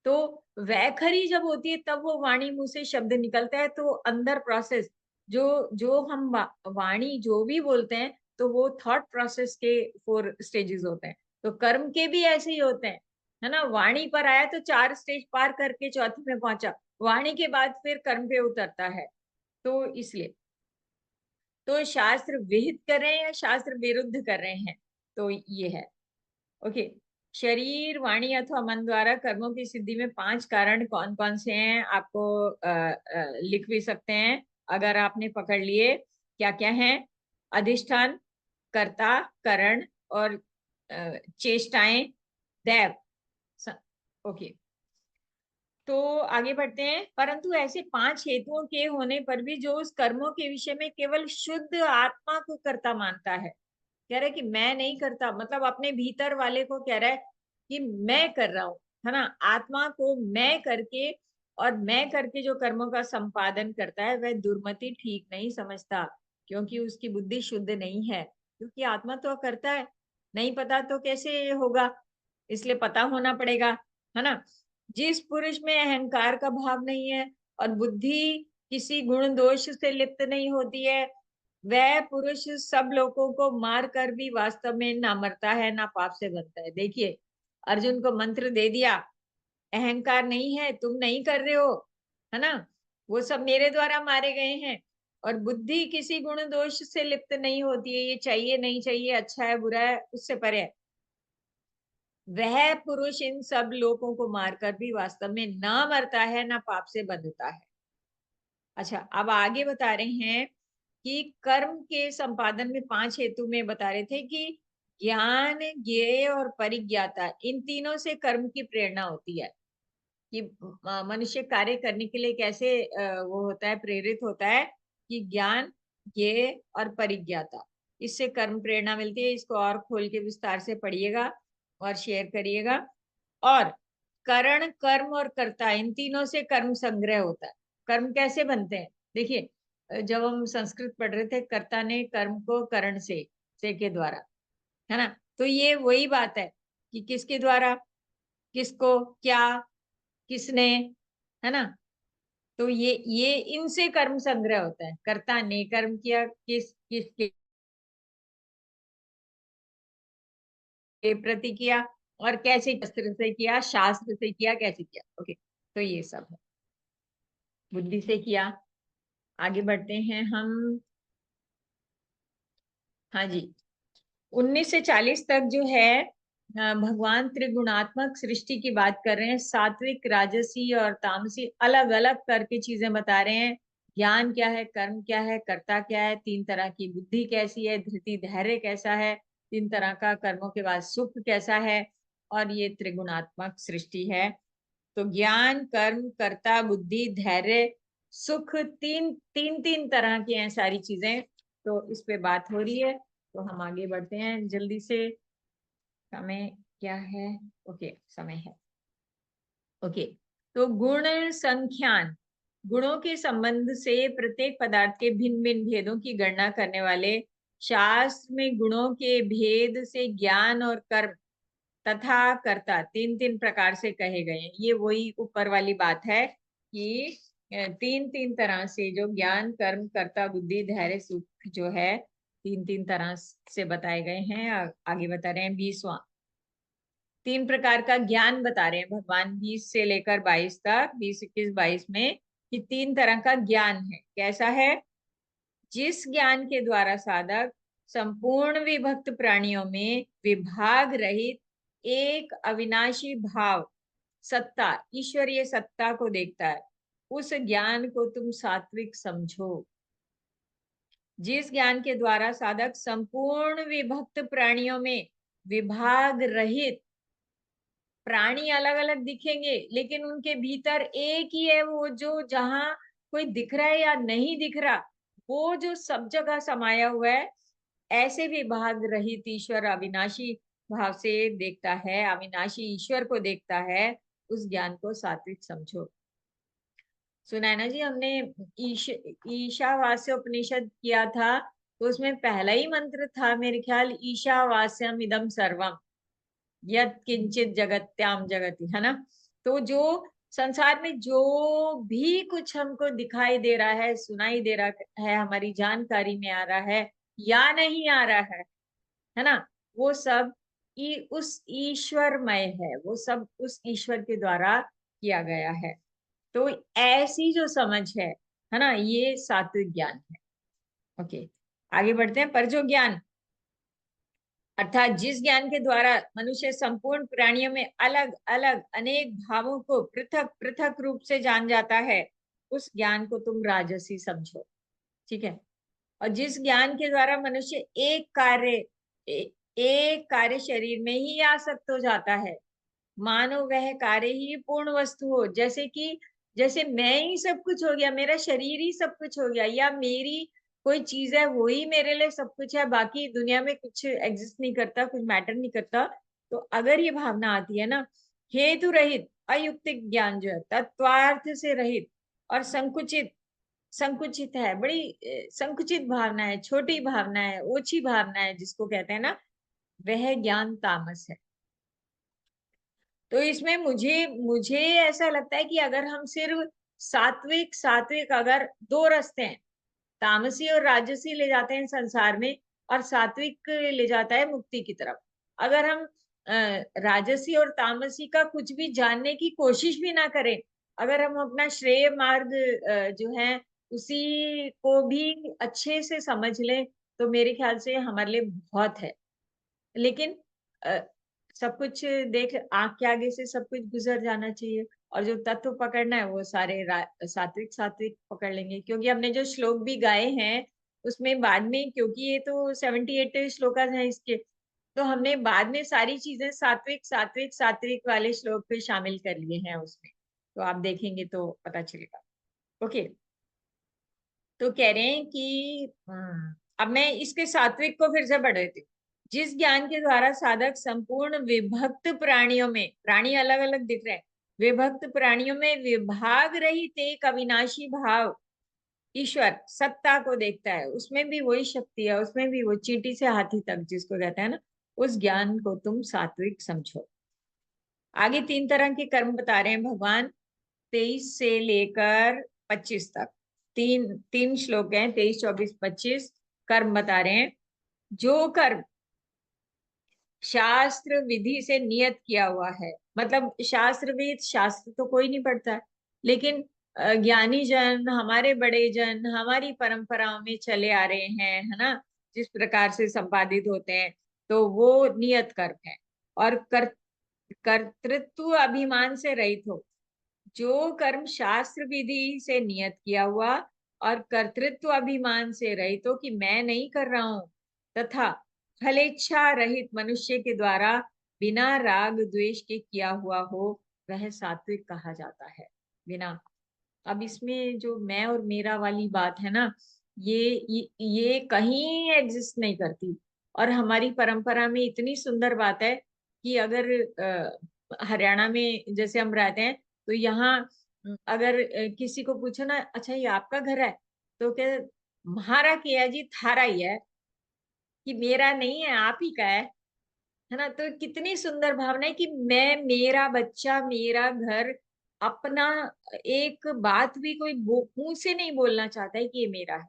तो वैखरी जब होती है तब वो वाणी मुंह से शब्द निकलता है। तो अंदर प्रोसेस, जो जो हम वाणी जो भी बोलते हैं, तो वो थॉट प्रोसेस के 4 स्टेजेस होते हैं। तो कर्म के भी ऐसे ही होते हैं, है ना। वाणी पर आया तो 4 स्टेज पार करके चौथी में पहुंचा, वाणी के बाद फिर कर्म पे उतरता है। तो इसलिए तो शास्त्र विहित कर रहे हैं या शास्त्र विरुद्ध कर रहे हैं, तो ये है। ओके। शरीर, वाणी अथवा मन द्वारा कर्मों की सिद्धि में 5 कारण कौन कौन से हैं, आपको लिख भी सकते हैं अगर आपने पकड़ लिए। क्या क्या है? अधिष्ठान, कर्ता, करण और चेष्टाएं, दैव। ओके। तो आगे बढ़ते हैं। परंतु ऐसे 5 हेतुओं के होने पर भी जो उस कर्मों के विषय में केवल शुद्ध आत्मा को कर्ता मानता है, कह रहा है कि मैं नहीं करता, मतलब अपने भीतर वाले को कह रहा है कि मैं कर रहा हूँ, है ना। आत्मा को मैं करके और मैं करके जो कर्मों का संपादन करता है वह दुर्मति ठीक नहीं समझता, क्योंकि उसकी बुद्धि शुद्ध नहीं है। क्योंकि आत्मा तो करता है, नहीं पता तो कैसे होगा, इसलिए पता होना पड़ेगा, है ना। जिस पुरुष में अहंकार का भाव नहीं है और बुद्धि किसी गुण दोष से लिप्त नहीं होती है, वह पुरुष सब लोगों को मार कर भी वास्तव में ना मरता है ना पाप से बनता है। देखिए, अर्जुन को मंत्र दे दिया, अहंकार नहीं है, तुम नहीं कर रहे हो, है ना, वो सब मेरे द्वारा मारे गए हैं। और बुद्धि किसी गुण दोष से लिप्त नहीं होती है, ये चाहिए नहीं चाहिए, अच्छा है बुरा है, उससे परे है। वह पुरुष इन सब लोगों को मारकर भी वास्तव में ना मरता है ना पाप से बंधता है। अच्छा, अब आगे बता रहे हैं कि कर्म के संपादन में 5 हेतु में बता रहे थे कि ज्ञान, ज्ञेय और परिज्ञाता, इन तीनों से कर्म की प्रेरणा होती है कि मनुष्य कार्य करने के लिए कैसे वो होता है, प्रेरित होता है कि ज्ञान, ज्ञेय और परिज्ञाता, इससे कर्म प्रेरणा मिलती है। इसको और खोल के विस्तार से पढ़िएगा और शेयर करिएगा। और करण, कर्म और कर्ता, इन तीनों से कर्म संग्रह होता है। कर्म कैसे बनते हैं, देखिए, जब हम संस्कृत पढ़ रहे थे, कर्ता ने कर्म को करण से के द्वारा, है ना, तो ये वही बात है कि किसके द्वारा, किसको, क्या, किसने, है ना। तो ये इनसे कर्म संग्रह होता है। कर्ता ने कर्म किया, किसके प्रति किया और कैसे, शस्त्र से किया, शास्त्र से किया, कैसे किया। ओके, तो ये सब है, बुद्धि से किया। आगे बढ़ते हैं हम। हाँ जी, 19 से 40 तक जो है भगवान त्रिगुणात्मक सृष्टि की बात कर रहे हैं। सात्विक, राजसी और तामसी अलग अलग करके चीजें बता रहे हैं। ज्ञान क्या है, कर्म क्या है, कर्ता क्या है, 3 तरह की बुद्धि कैसी है, धृति धैर्य कैसा है, 3 तरह का कर्मों के बाद सुख कैसा है, और ये त्रिगुणात्मक सृष्टि है। तो ज्ञान, कर्म, कर्ता, बुद्धि, धैर्य, सुख, तीन तरह की हैं सारी चीजें। तो इस पे बात हो रही है, तो हम आगे बढ़ते हैं जल्दी से। समय क्या है, ओके, समय है, ओके। तो गुण संख्यान, गुणों के संबंध से प्रत्येक पदार्थ के भिन्न भिन्न भेदों की गणना करने वाले शास्त्र में गुणों के भेद से ज्ञान और कर्म तथा कर्ता 3 प्रकार से कहे गए हैं। ये वही ऊपर वाली बात है कि 3 तरह से जो ज्ञान, कर्म, कर्ता, बुद्धि, धैर्य, सुख जो है, 3 तरह से बताए गए हैं। आगे बता रहे हैं 20वां, 3 प्रकार का ज्ञान बता रहे हैं भगवान 20 से लेकर 22 तक, 20, 21, 22 में, कि 3 तरह का ज्ञान है। कैसा है, जिस ज्ञान के द्वारा साधक संपूर्ण विभक्त प्राणियों में विभाग रहित एक अविनाशी भाव, सत्ता, ईश्वरीय सत्ता को देखता है, उस ज्ञान को तुम सात्विक समझो। जिस ज्ञान के द्वारा साधक संपूर्ण विभक्त प्राणियों में विभाग रहित, प्राणी अलग अलग दिखेंगे लेकिन उनके भीतर एक ही है, वो जो जहां कोई दिख रहा है या नहीं दिख रहा, वो जो सब जगह समाया हुआ है, ऐसे विभाग रहित ईश्वर अविनाशी भाव से देखता है, अविनाशी ईश्वर को देखता है, उस ज्ञान को सात्विक समझो। सुना है ना जी हमने, ईशावास्य उपनिषद किया था, तो उसमें पहला ही मंत्र था मेरे ख्याल, ईशावास्यम इदम सर्वम यत् किंचित जगत्याम जगति, है ना। तो जो संसार में जो भी कुछ हमको दिखाई दे रहा है, सुनाई दे रहा है, हमारी जानकारी में आ रहा है या नहीं आ रहा है ना, वो सब उस ईश्वरमय है, वो सब उस ईश्वर के द्वारा किया गया है। तो ऐसी जो समझ है ना, ये सात्विक ज्ञान है। ओके, आगे बढ़ते हैं। पर जो ज्ञान, अर्थात जिस ज्ञान के द्वारा मनुष्य संपूर्ण प्राणियों में अलग अलग अनेक भावों को पृथक पृथक रूप से जान जाता है, उस ज्ञान को तुम राजसी समझो। ठीक है। और जिस ज्ञान के द्वारा मनुष्य एक कार्य शरीर में ही आसक्त हो जाता है, मानो वह कार्य ही पूर्ण वस्तु हो। जैसे कि जैसे मैं ही सब कुछ हो गया, मेरा शरीर ही सब कुछ हो गया, या मेरी कोई चीज है वही मेरे लिए सब कुछ है, बाकी दुनिया में कुछ एग्जिस्ट नहीं करता, कुछ मैटर नहीं करता। तो अगर ये भावना आती है ना, हेतु रहित अयुक्तिक ज्ञान जो है, तत्वार्थ से रहित और संकुचित, संकुचित है, बड़ी संकुचित भावना है, छोटी भावना है, ओछी भावना है, जिसको कहते हैं ना, वह ज्ञान तामस है। तो इसमें मुझे मुझे ऐसा लगता है कि अगर हम सिर्फ सात्विक सात्विक, अगर दो रास्ते हैं, तामसी और राजसी ले जाते हैं संसार में, और सात्विक ले जाता है मुक्ति की तरफ। अगर हम राजसी और तामसी का कुछ भी जानने की कोशिश भी ना करें, अगर हम अपना श्रेय मार्ग जो है उसी को भी अच्छे से समझ लें, तो मेरे ख्याल से हमारे लिए बहुत है। लेकिन अ, सब कुछ देख, आंख के आगे से सब कुछ गुजर जाना चाहिए, और जो तत्व पकड़ना है वो सारे सात्विक सात्विक पकड़ लेंगे। क्योंकि हमने जो श्लोक भी गाए हैं उसमें बाद में, क्योंकि ये तो 78 श्लोक हैं इसके, तो हमने बाद में सारी चीजें सात्विक सात्विक सात्विक वाले श्लोक पे शामिल कर लिए हैं उसमें। तो आप देखेंगे तो पता चलेगा। ओके, तो कह रहे हैं कि अब मैं इसके सात्विक को फिर से पढ़ देती हूँ। जिस ज्ञान के द्वारा साधक संपूर्ण विभक्त प्राणियों में, प्राणी अलग अलग दिख रहे हैं, विभक्त प्राणियों में विभाग रहित एक अविनाशी भाव ईश्वर सत्ता को देखता है, उसमें भी वही शक्ति है, उसमें भी वो चींटी से हाथी तक जिसको कहते हैं ना, उस ज्ञान को तुम सात्विक समझो। आगे 3 तरह के कर्म बता रहे हैं भगवान, 23 से लेकर 25 तक। तीन तीन श्लोक हैं, 23, 24, 25 कर्म बता रहे हैं। जो कर्म शास्त्र विधि से नियत किया हुआ है, मतलब शास्त्र विद, शास्त्र तो कोई नहीं पढ़ता है, लेकिन ज्ञानी जन, हमारे बड़े जन हमारी परंपराओं में चले आ रहे हैं, है ना, जिस प्रकार से संपादित होते हैं, तो वो नियत कर्म है। और कर्तृत्व अभिमान से रहित हो। जो कर्म शास्त्र विधि से नियत किया हुआ और कर्तृत्व अभिमान से रहित हो कि मैं नहीं कर रहा हूं, तथा फलेच्छा रहित मनुष्य के द्वारा बिना राग द्वेष के किया हुआ हो, वह सात्विक कहा जाता है। बिना, अब इसमें जो मैं और मेरा वाली बात है ना, ये कहीं एग्जिस्ट नहीं करती। और हमारी परंपरा में इतनी सुंदर बात है कि अगर हरियाणा में जैसे हम रहते हैं, तो यहाँ अगर किसी को पूछो ना, अच्छा ये आपका घर है, तो क्या, हमारा किया जी, थारा ही है, कि मेरा नहीं है, आप ही का है ना। तो कितनी सुंदर भावना है कि मैं, मेरा बच्चा, मेरा घर, अपना। एक बात भी कोई मुंह से नहीं बोलना चाहता है कि ये मेरा है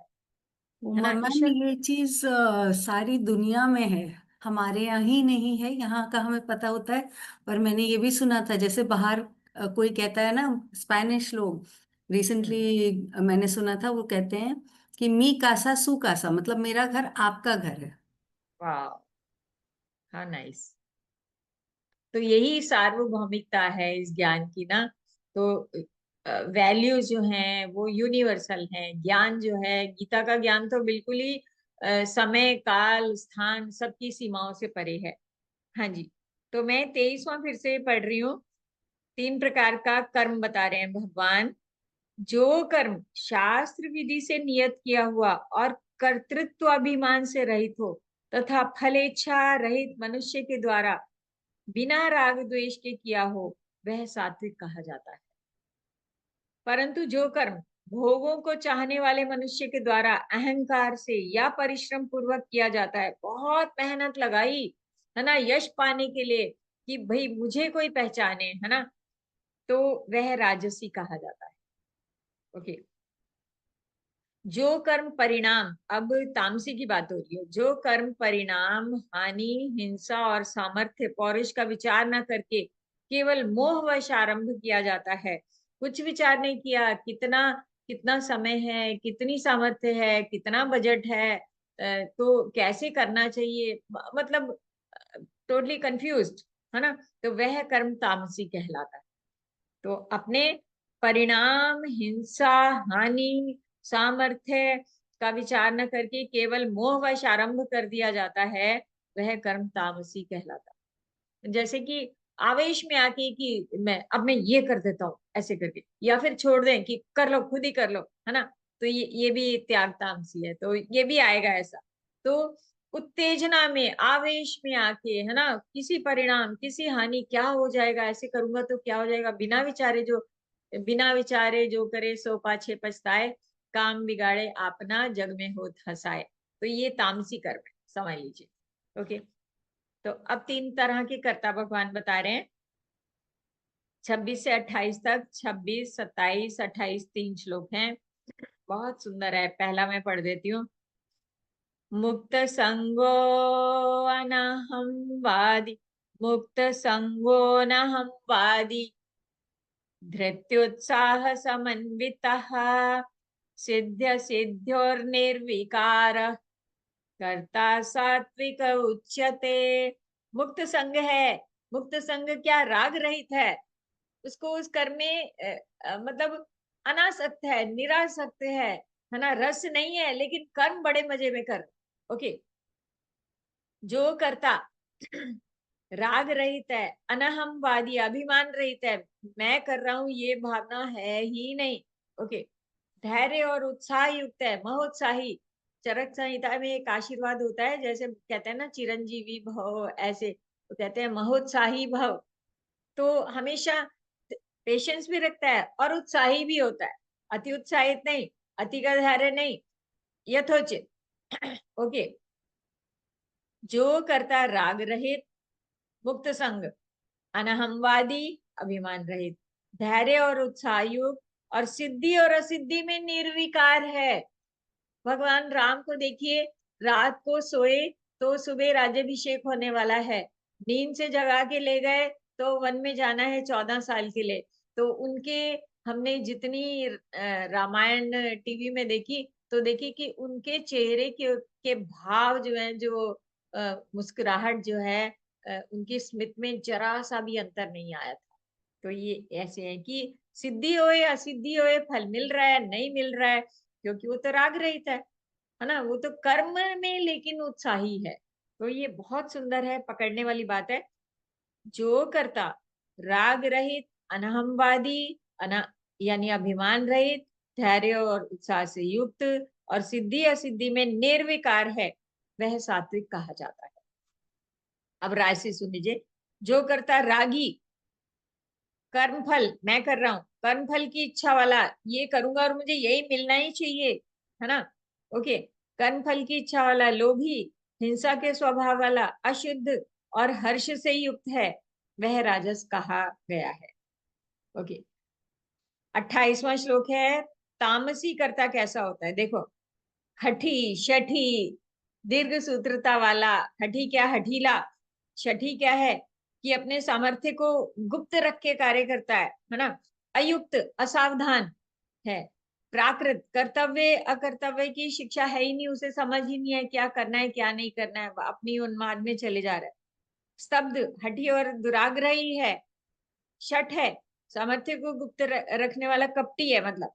ना। मैम, ईश्वर, ये चीज सारी दुनिया में है, हमारे यहाँ ही नहीं है, यहाँ का हमें पता होता है। पर मैंने ये भी सुना था, जैसे बाहर कोई कहता है ना, स्पेनिश लोग, हम्म, रिसेंटली मैंने सुना था, वो कहते हैं कि मी कासा सू कासा, मतलब मेरा घर आपका घर है। वाह, हाँ, नाइस। तो यही सार्वभौमिकता है इस ज्ञान की ना। तो वैल्यूज जो हैं वो यूनिवर्सल हैं। ज्ञान जो है, गीता का ज्ञान तो बिल्कुल ही समय काल स्थान सबकी सीमाओं से परे है। हाँ जी, तो मैं 23वां फिर से पढ़ रही हूँ। 3 प्रकार का कर्म बता रहे हैं भगवान। जो कर्म शास्त्र विधि से नियत किया हुआ और कर्तृत्व अभिमान से रहित हो, तथा फलेच्छा रहित मनुष्य के द्वारा बिना राग द्वेष के किया हो, वह सात्विक कहा जाता है। परंतु जो कर्म भोगों को चाहने वाले मनुष्य के द्वारा अहंकार से या परिश्रम पूर्वक किया जाता है, बहुत मेहनत लगाई, है ना, यश पाने के लिए, कि भाई मुझे कोई पहचाने, है ना, तो वह राजसी कहा जाता है। ओके, जो कर्म परिणाम, अब तामसी की बात हो रही है, जो कर्म परिणाम, हानि, हिंसा और सामर्थ्य पौरुष का विचार न करके केवल मोहवश आरंभ किया जाता है, कुछ विचार नहीं किया, कितना कितना समय है, कितनी सामर्थ्य है, कितना बजट है, तो कैसे करना चाहिए, मतलब टोटली कंफ्यूज्ड, है ना, तो वह कर्म तामसी कहलाता है। तो अपने परिणाम, हिंसा, हानि, सामर्थ्य का विचार न करके केवल मोहवश आरंभ कर दिया जाता है, वह कर्म तामसी कहलाता है। जैसे कि आवेश में आके कि मैं अब मैं ये कर देता हूँ ऐसे करके, या फिर छोड़ दें कि कर लो, खुद ही कर लो, है ना, तो ये भी त्याग तामसी है, तो ये भी आएगा ऐसा। तो उत्तेजना में, आवेश में आके, है ना, किसी परिणाम, किसी हानि, क्या हो जाएगा, ऐसे करूंगा तो क्या हो जाएगा, बिना विचारे जो करे सो पाछे पछताए, काम बिगाड़े आपना जग में होत हंसाए। तो ये तामसी कर्म है, समझ लीजिए। ओके, तो अब 3 तरह के कर्ता भगवान बता रहे हैं 26 से 28 तक। 26, 27, 28 3 श्लोक हैं, बहुत सुंदर है। पहला मैं पढ़ देती हूँ। मुक्त संगो अनहम वादी, मुक्त संगो नहम वादी, धृत्युत्साह समन्वितः, सिद्ध्य सिद्ध्योर्निर्विकार, कर्ता सात्विक उच्यते। मुक्त संग है। मुक्त संग क्या? राग रहित है। उसको उस कर्म में मतलब अनासक्त है, निरासक्त है ना, रस नहीं है, लेकिन कर्म बड़े मजे में कर। ओके, जो करता राग रहित है, अनहमवादी, अभिमान रहित है, मैं कर रहा हूं ये भावना है ही नहीं। ओके, धैर्य और उत्साह युक्त है, महोत्साही। चरक संहिता में एक आशीर्वाद होता है, जैसे कहते हैं ना चिरंजीवी भव, ऐसे तो कहते हैं महोत्साही भव। तो हमेशा पेशेंस भी रखता है और उत्साही भी होता है, अति उत्साहित नहीं, अति का धैर्य नहीं, यथोचित। ओके, जो करता राग रहित, मुक्त संग, अनहमवादी, अभिमान रहित, धैर्य और उत्साहयुक्त, और सिद्धि और असिद्धि में निर्विकार है। भगवान राम को देखिए, रात को सोए तो सुबह राज्याभिषेक होने वाला है, नींद से जगा के ले गए तो वन में जाना है 14 साल के लिए। तो उनके, हमने जितनी रामायण टीवी में देखी, तो देखी कि उनके चेहरे के भाव जो है, जो मुस्कुराहट जो है, उनकी स्मित में जरा सा भी अंतर नहीं आया था। तो ये ऐसे है कि सिद्धि होए असिद्धि होए, फल मिल रहा है नहीं मिल रहा है, क्योंकि वो तो राग रहित है ना, वो तो कर्म में लेकिन उत्साही है। तो ये बहुत सुंदर है, पकड़ने वाली बात है। जो करता राग रहित, अनहमवादी, अना यानी अभिमान रहित, धैर्य और उत्साह से युक्त, और सिद्धि असिद्धि में निर्विकार है, वह सात्विक कहा जाता है। अब राशि सुन लीजिए। जो करता रागी, कर्मफल मैं कर रहा हूं, कर्मफल की इच्छा वाला, ये करूंगा और मुझे यही मिलना ही चाहिए, है ना। ओके, कर्मफल की इच्छा वाला, लोभी, हिंसा के स्वभाव वाला, अशुद्ध और हर्ष से युक्त है, वह राजस कहा गया है। ओके, 28वां श्लोक है। तामसी कर्ता कैसा होता है? देखो, हठी, शठी, दीर्घ सूत्रता वाला। हठी क्या? हठीला। शठी क्या है? कि अपने सामर्थ्य को गुप्त रख के कार्य करता है ना। अयुक्त, असावधान है। प्राकृत, कर्तव्य अकर्तव्य की शिक्षा है ही नहीं, उसे समझ ही नहीं है क्या करना है क्या नहीं करना है, अपनी उन्माद में चले जा रहा है। स्तब्ध, हठी और दुराग्रही है। शठ है, सामर्थ्य को गुप्त रखने वाला, कपटी है मतलब।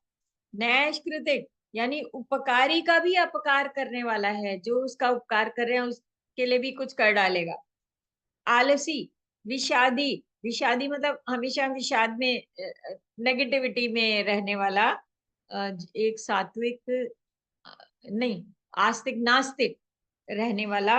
नैष्कृतिक, यानी उपकारी का भी अपकार करने वाला है, जो उसका उपकार कर रहे हैं उसके लिए भी कुछ कर डालेगा। आलसी, विषादी, विषादी मतलब हमेशा विषाद में, नेगेटिविटी में रहने वाला, एक सात्विक नहीं, आस्तिक नास्तिक रहने वाला।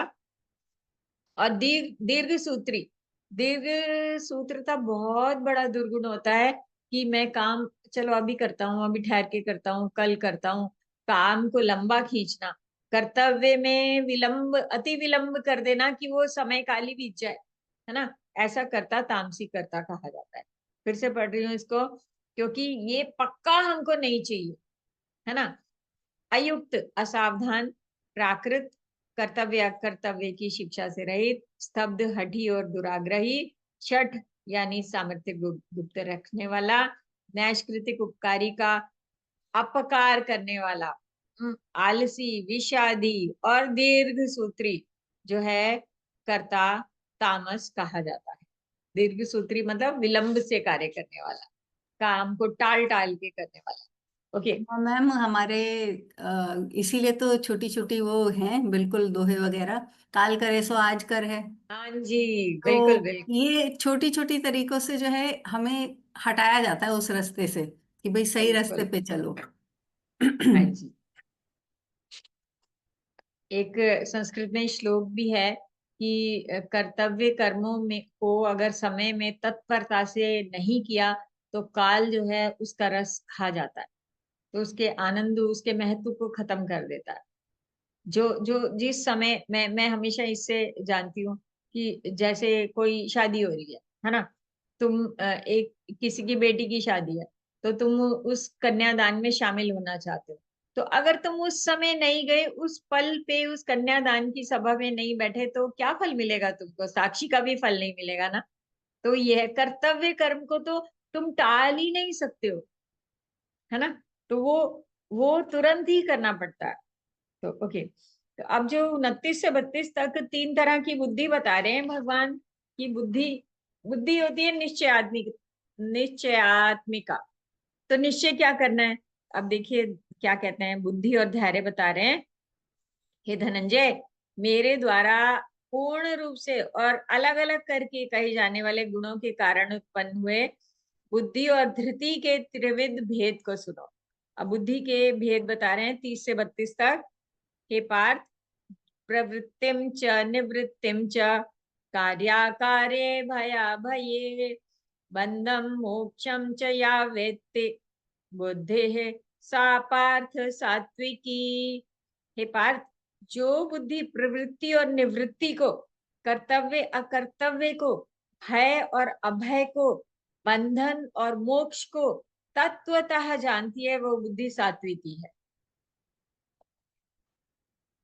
और दीर्घ सूत्री, दीर्घ सूत्रता बहुत बड़ा दुर्गुण होता है, कि मैं काम चलो अभी करता हूँ, अभी ठहर के करता हूँ, कल करता हूँ। काम को लंबा खींचना, कर्तव्य में विलंब, अति विलंब कर देना कि वो समय काली बीत जाए, है ना, ऐसा करता तामसी करता कहा जाता है। फिर से पढ़ रही हूँ इसको, क्योंकि ये पक्का हमको नहीं चाहिए, है ना। अयुक्त, असावधान, प्राकृत, कर्तव्य कर्तव्य की शिक्षा से रहित, स्तब्ध, हठी और दुराग्रही। छठ, यानी सामर्थ्य गुप्त रखने वाला। नैष्कृतिक, उपकारी का अपकार करने वाला। आलसी, विषादी और दीर्घ सूत्री जो है कर्ता तामस कहा जाता है। दीर्घ सूत्री मतलब विलंब से कार्य करने वाला, काम को टाल टाल के करने वाला। ओके, मैम हमारे इसीलिए तो छोटी छोटी वो हैं बिल्कुल, दोहे वगैरह, काल करे सो आज कर है। हाँ जी, बिल्कुल तो बिल्कुल। ये छोटी छोटी तरीकों से जो है हमें हटाया जाता है उस रास्ते से, कि भाई सही रास्ते बिल्कुल पे चलो। हाँ जी। एक संस्कृत में श्लोक भी है कि कर्तव्य कर्मों में को अगर समय में तत्परता से नहीं किया तो काल जो है उसका रस खा जाता है, तो उसके आनंद, उसके महत्व को खत्म कर देता है। जो जो जिस समय मैं हमेशा इससे जानती हूँ कि जैसे कोई शादी हो रही है ना, तुम एक किसी की बेटी की शादी है, तो तुम उस कन्यादान में शामिल होना चाहते हो, तो अगर तुम उस समय नहीं गए, उस पल पे उस कन्यादान की सभा में नहीं बैठे, तो क्या फल मिलेगा तुमको? साक्षी का भी फल नहीं मिलेगा ना। तो यह कर्तव्य कर्म को तो तुम टाल ही नहीं सकते हो, है ना। तो वो तुरंत ही करना पड़ता है। तो ओके, तो अब जो 29 से 32 तक 3 तरह की बुद्धि बता रहे हैं भगवान की। बुद्धि बुद्धि होती है निश्चयात्मिका। तो निश्चय क्या करना है? अब देखिए क्या कहते हैं, बुद्धि और धैर्य बता रहे हैं, हे धनंजय, मेरे द्वारा पूर्ण रूप से और अलग अलग करके कहे जाने वाले गुणों के कारण उत्पन्न हुए बुद्धि और धृति के त्रिविध भेद को सुनो। अब बुद्धि के भेद बता रहे हैं 30 से 32 तक। हे पार्थ, प्रवृत्तिम च निवृत्तिम च कार्याकार्ये भयाभये बंधम मोक्षम च या वेत्ति बुद्धि सा पार्थ सात्विकी। हे पार्थ, जो बुद्धि प्रवृत्ति और निवृत्ति को, कर्तव्य अकर्तव्य को, भय और अभय को, बंधन और मोक्ष को तत्वतः जानती है, वो बुद्धि सात्विकी है।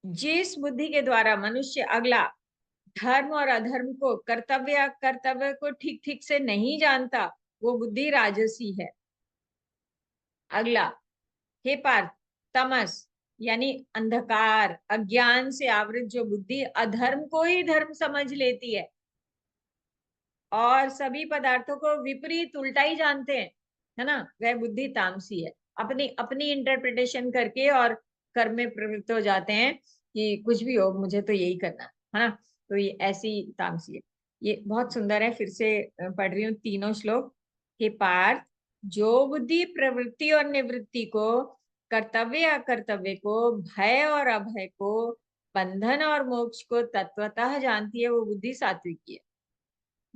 जिस बुद्धि के द्वारा मनुष्य अगला धर्म और अधर्म को, कर्तव्य अकर्तव्य को ठीक ठीक से नहीं जानता, वो बुद्धि राजसी है। अगला, हे पार्थ, तमस यानी अंधकार, अज्ञान से आवृत जो बुद्धि अधर्म को ही धर्म समझ लेती है और सभी पदार्थों को विपरीत उल्टा ही जानते हैं, है ना, वह बुद्धि तामसी है। अपनी अपनी इंटरप्रिटेशन करके और कर्म में प्रवृत्त हो जाते हैं कि कुछ भी हो मुझे तो यही करना है ना। तो ये ऐसी तामसी है। ये बहुत सुंदर है, फिर से पढ़ रही हूँ तीनों श्लोक। हे पार्थ, जो बुद्धि प्रवृत्ति और निवृत्ति को, कर्तव्य अकर्तव्य को, भय और अभय को, बंधन और मोक्ष को तत्वतः जानती है, वो बुद्धि सात्विकी है।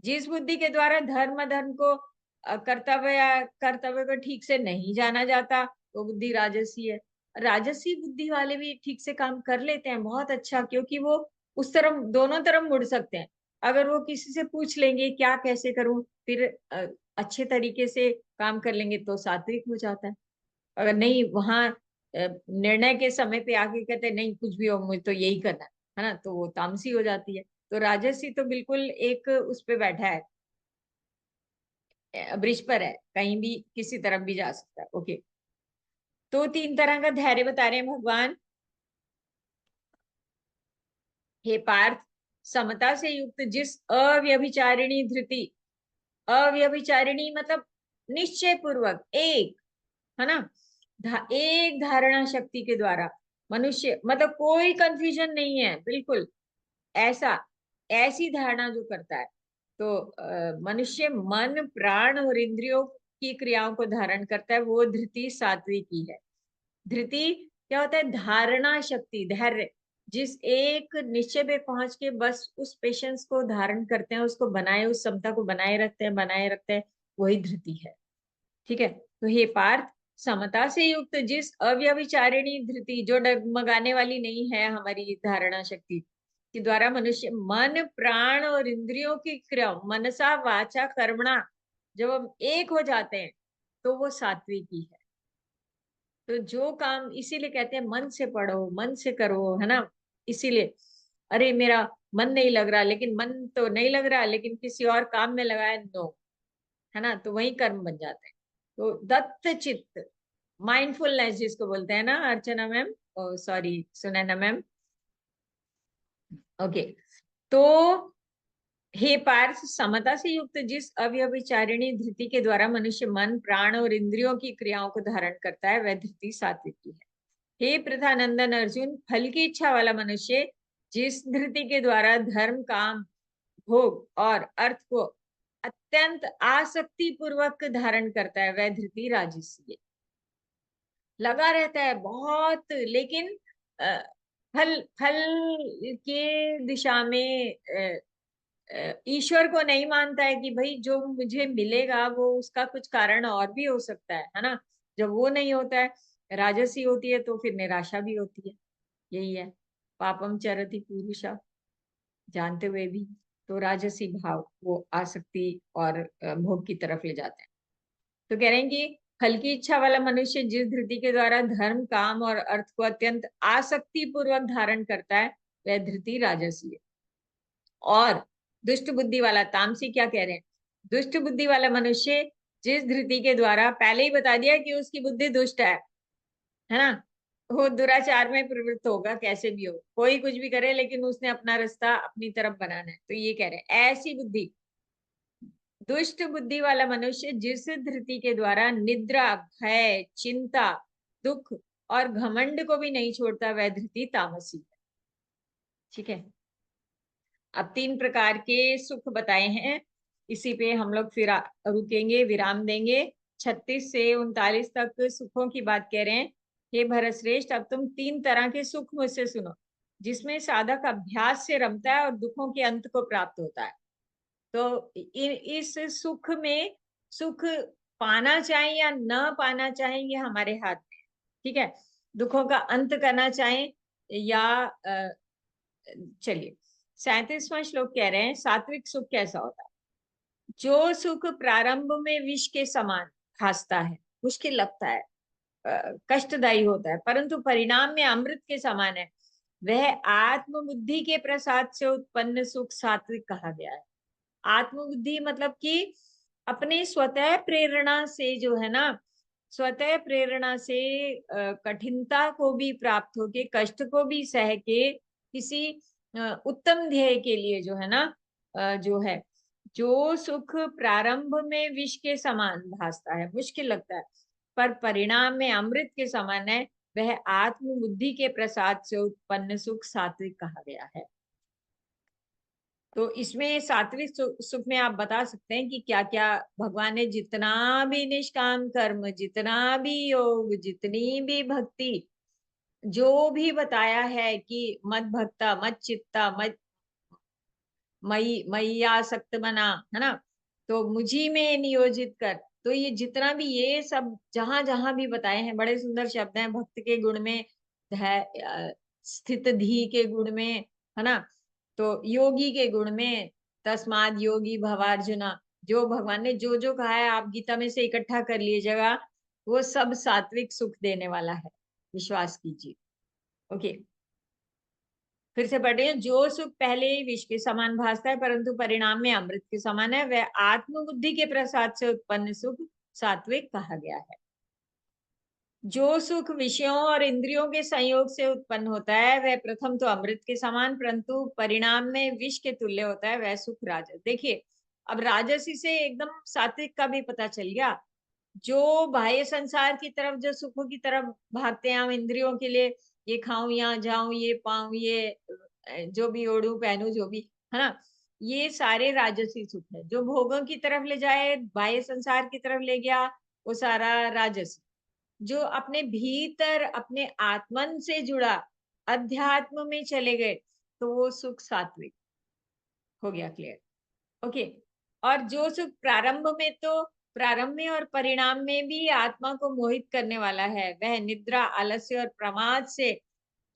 जिस बुद्धि के द्वारा धर्म अधर्म को, कर्तव्य या कर्तव्य को ठीक से नहीं जाना जाता, वो बुद्धि राजसी है। राजसी बुद्धि वाले भी ठीक से काम कर लेते हैं बहुत अच्छा, क्योंकि वो उस तरफ, दोनों तरफ मुड़ सकते हैं। अगर वो किसी से पूछ लेंगे क्या कैसे करूं, फिर अच्छे तरीके से काम कर लेंगे तो सात्विक हो जाता है। अगर नहीं, वहां निर्णय के समय पे आके कहते नहीं कुछ भी हो मुझे तो यही करना है ना, तो वो तामसी हो जाती है। तो राजसी तो बिल्कुल एक उस पे बैठा है, ब्रिज पर है, कहीं भी किसी तरफ भी जा सकता है। ओके, तो 3 तरह का धैर्य बता रहे हैं भगवान। हे पार्थ, समता से युक्त जिस अव्यभिचारिणी धृति, अव्यभिचारिणी मतलब निश्चय पूर्वक एक, है ना, एक धारणा शक्ति के द्वारा मनुष्य, मतलब कोई कंफ्यूजन नहीं है बिल्कुल, ऐसा ऐसी धारणा जो करता है, तो मनुष्य मन प्राण और इंद्रियों की क्रियाओं को धारण करता है, वो धृति सात्विकी है। धृति क्या होता है? धारणा शक्ति, धैर्य। जिस एक निश्चय पे पहुंच के बस उस पेशेंस को धारण करते हैं, उसको बनाए, उस समता को बनाए रखते हैं, वही धृति है। ठीक है, तो हे पार्थ, समता से युक्त जिस अव्यभिचारिणी धृति, जो डगमगाने वाली नहीं है हमारी धारणा शक्ति के द्वारा मनुष्य मन प्राण और इंद्रियों की क्रिया, मनसा वाचा कर्मणा, जब हम एक हो जाते हैं तो वो सात्विकी है। तो जो काम, इसीलिए कहते हैं मन से पढ़ो, मन से करो, है ना। इसीलिए, अरे मेरा मन नहीं लग रहा, लेकिन मन तो नहीं लग रहा, लेकिन किसी और काम में लगाए, नो, है ना, तो वही कर्म बन जाते हैं। तो दत्त चित्त, माइंडफुलनेस जिसको बोलते हैं ना, Archana ma'am, sorry Sunaina ma'am. Okay, तो हे पार्थ, समता से युक्त जिस अव्यभिचारिणी धृति के द्वारा मनुष्य मन प्राण और इंद्रियों की क्रियाओं को धारण करता है, वह धृति सात्विकी है। हे प्रथानंदन अर्जुन, फल की इच्छा वाला मनुष्य जिस धृति के द्वारा धर्म काम भोग और अर्थ को अत्यंत आसक्ति पूर्वक धारण करता है, वह धृति राजसी है। लगा रहता है बहुत, लेकिन अ, फल फल के दिशा में ईश्वर को नहीं मानता है कि भाई जो मुझे मिलेगा वो उसका कुछ कारण और भी हो सकता है ना। जब वो नहीं होता है, राजसी होती है, तो फिर निराशा भी होती है। यही है, पापम चरति पूरुषा, जानते हुए भी। तो राजसी भाव वो आसक्ति और भोग की तरफ ले जाते हैं। तो कह रहे हैं कि फल की इच्छा वाला मनुष्य जिस धृति के द्वारा धर्म, काम और अर्थ को अत्यंत आसक्ति पूर्वक धारण करता है, वह धृति राजसी है। और दुष्ट बुद्धि वाला, तामसी क्या कह रहे हैं, दुष्ट बुद्धि वाला मनुष्य जिस धृति के द्वारा, पहले ही बता दिया कि उसकी बुद्धि दुष्ट है ना, वो दुराचार में प्रवृत्त होगा, कैसे भी हो, कोई कुछ भी करे, लेकिन उसने अपना रास्ता अपनी तरफ बनाना है। तो ये कह रहे हैं ऐसी बुद्धि, दुष्ट बुद्धि वाला मनुष्य जिस धृति के द्वारा निद्रा, भय, चिंता, दुख और घमंड को भी नहीं छोड़ता, वह धृति तामसी है। ठीक है, अब 3 प्रकार के सुख बताए हैं, इसी पे हम लोग फिर रुकेंगे, विराम देंगे। 36 से 39 तक सुखों की बात कह रहे हैं। हे भरत श्रेष्ठ, अब तुम 3 तरह के सुख मुझसे सुनो, जिसमें साधक अभ्यास से रमता है और दुखों के अंत को प्राप्त होता है। तो इस सुख में, सुख पाना चाहें या न पाना चाहें, ये हमारे हाथ में है। ठीक है, दुखों का अंत करना चाहें या चलिए 37वां श्लोक कह रहे हैं सात्विक सुख कैसा होता है। जो सुख प्रारंभ में विष के समान भासता है, मुश्किल लगता है, कष्टदायी होता है, परंतु परिणाम में अमृत के समान है, वह आत्मबुद्धि के प्रसाद से उत्पन्न सुख सात्विक कहा गया है। आत्मबुद्धि मतलब कि अपने स्वतः प्रेरणा से जो है ना, स्वतः प्रेरणा से कठिनता को भी प्राप्त होके, कष्ट को भी सह के, किसी उत्तम ध्येय के लिए जो है ना, जो है, जो सुख प्रारंभ में विष के समान भासता है, मुश्किल लगता है, पर परिणाम में अमृत के समान है, वह आत्मबुद्धि के प्रसाद से उत्पन्न सुख सात्विक कहा गया है। तो इसमें सात्विक सुख में आप बता सकते हैं कि क्या क्या भगवान ने जितना भी निष्काम कर्म, जितना भी योग, जितनी भी भक्ति, जो भी बताया है कि मत भक्ता, मत चित्ता, मत मैयासक्त बना, है ना, तो मुझी में नियोजित कर, तो ये जितना भी, ये सब जहां जहां भी बताए हैं, बड़े सुंदर शब्द हैं। भक्त के गुण में, स्थित धी के गुण में, है ना, तो योगी के गुण में, तस्माद योगी भवार्जुना, जो भगवान ने जो जो कहा है, आप गीता में से इकट्ठा कर लीजिएगा, वो सब सात्विक सुख देने वाला है, विश्वास कीजिए। ओके, फिर से पढ़ रही हूँ। जो सुख पहले ही विष के समान भासता है, परंतु परिणाम में अमृत के समान है, वह आत्मबुद्धि के प्रसाद से उत्पन्न सुख सात्विक कहा गया है। जो सुख विषयों और इंद्रियों के संयोग से उत्पन्न होता है, वह प्रथम तो अमृत के समान, परंतु परिणाम में विष के तुल्य होता है, वह सुख राजस। देखिए, अब राजसी से एकदम सात्विक का भी पता चल गया। जो बाह्य संसार की तरफ, जो सुखों की तरफ भागते हैं हम इंद्रियों के लिए, ये खाऊं, यहाँ जाऊं, ये पाऊं, ये जो भी ओढ़ू पहनू, जो भी, है ना, ये सारे राजसी सुख है। जो भोगों की तरफ ले जाए, बाह्य संसार की तरफ ले गया, वो सारा राजसी। जो अपने भीतर, अपने आत्मन से जुड़ा, अध्यात्म में चले गए, तो वो सुख सात्विक हो गया। क्लियर? ओके। और जो सुख प्रारंभ में, तो प्रारंभ में और परिणाम में भी आत्मा को मोहित करने वाला है, वह निद्रा, आलस्य और प्रमाद से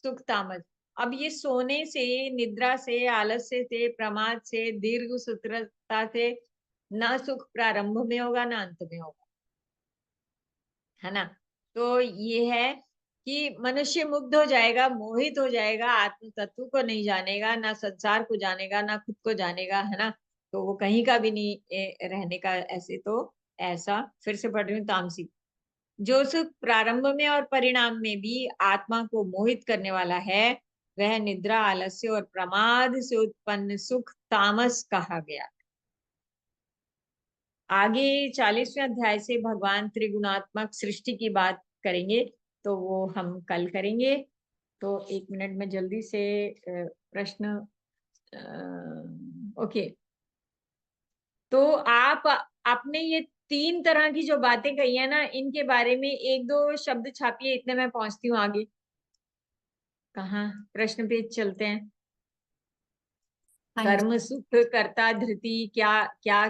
सुख तामस। अब ये सोने से, निद्रा से, आलस्य से, प्रमाद से, दीर्घ सूत्रता से ना सुख प्रारंभ में होगा ना अंत में होगा, है ना। तो ये है कि मनुष्य मुग्ध हो जाएगा, मोहित हो जाएगा, आत्म तत्व को नहीं जानेगा, ना संसार को जानेगा, ना खुद को जानेगा, है ना। तो वो कहीं का भी नहीं रहने का। ऐसे तो ऐसा, फिर से पढ़ रही हूँ, तामसी। जो सुख प्रारंभ में और परिणाम में भी आत्मा को मोहित करने वाला है, वह निद्रा, आलस्य और प्रमाद से उत्पन्न सुख तामस कहा गया। आगे 40वें अध्याय से भगवान त्रिगुणात्मक सृष्टि की बात करेंगे, तो वो हम कल करेंगे। तो 1 मिनट में जल्दी से प्रश्न। ओके, तो आप आपने ये 3 तरह की जो बातें कही है ना, इनके बारे में 1-2 शब्द छापिए, इतने मैं पहुंचती हूँ आगे। कहाँ प्रश्न पे चलते हैं। हाँ जी। कर्म सुख कर्ता धृति, क्या क्या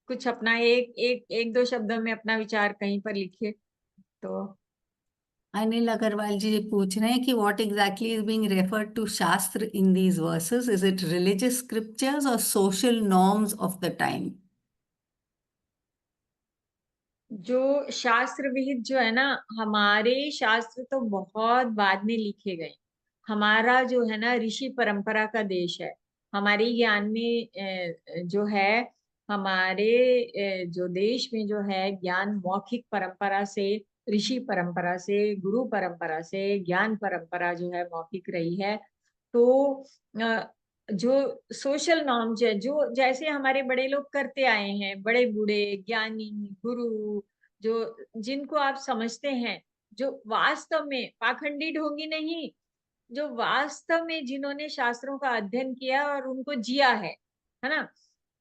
कुछ अपना एक दो शब्दों में अपना विचार कहीं पर लिखिए तो। अनिल अग्रवाल जी पूछ रहे हैं कि what exactly is being referred to shastra in these verses, is it religious scriptures और social norms of the time? जो शास्त्र विहित जो है ना, हमारे शास्त्र तो बहुत बाद में लिखे गए। हमारा जो है ना ऋषि परंपरा का देश है। हमारे ज्ञान में जो है, हमारे जो देश में जो है ज्ञान मौखिक परंपरा से, ऋषि परंपरा से, गुरु परंपरा से ज्ञान परंपरा जो है मौखिक रही है। तो जो सोशल नॉर्म्स है, जो जैसे हमारे बड़े लोग करते आए हैं, बड़े बूढ़े ज्ञानी गुरु, जो जिनको आप समझते हैं, जो वास्तव में पाखंडी ढोंगी नहीं, जो वास्तव में जिन्होंने शास्त्रों का अध्ययन किया और उनको जिया है ना।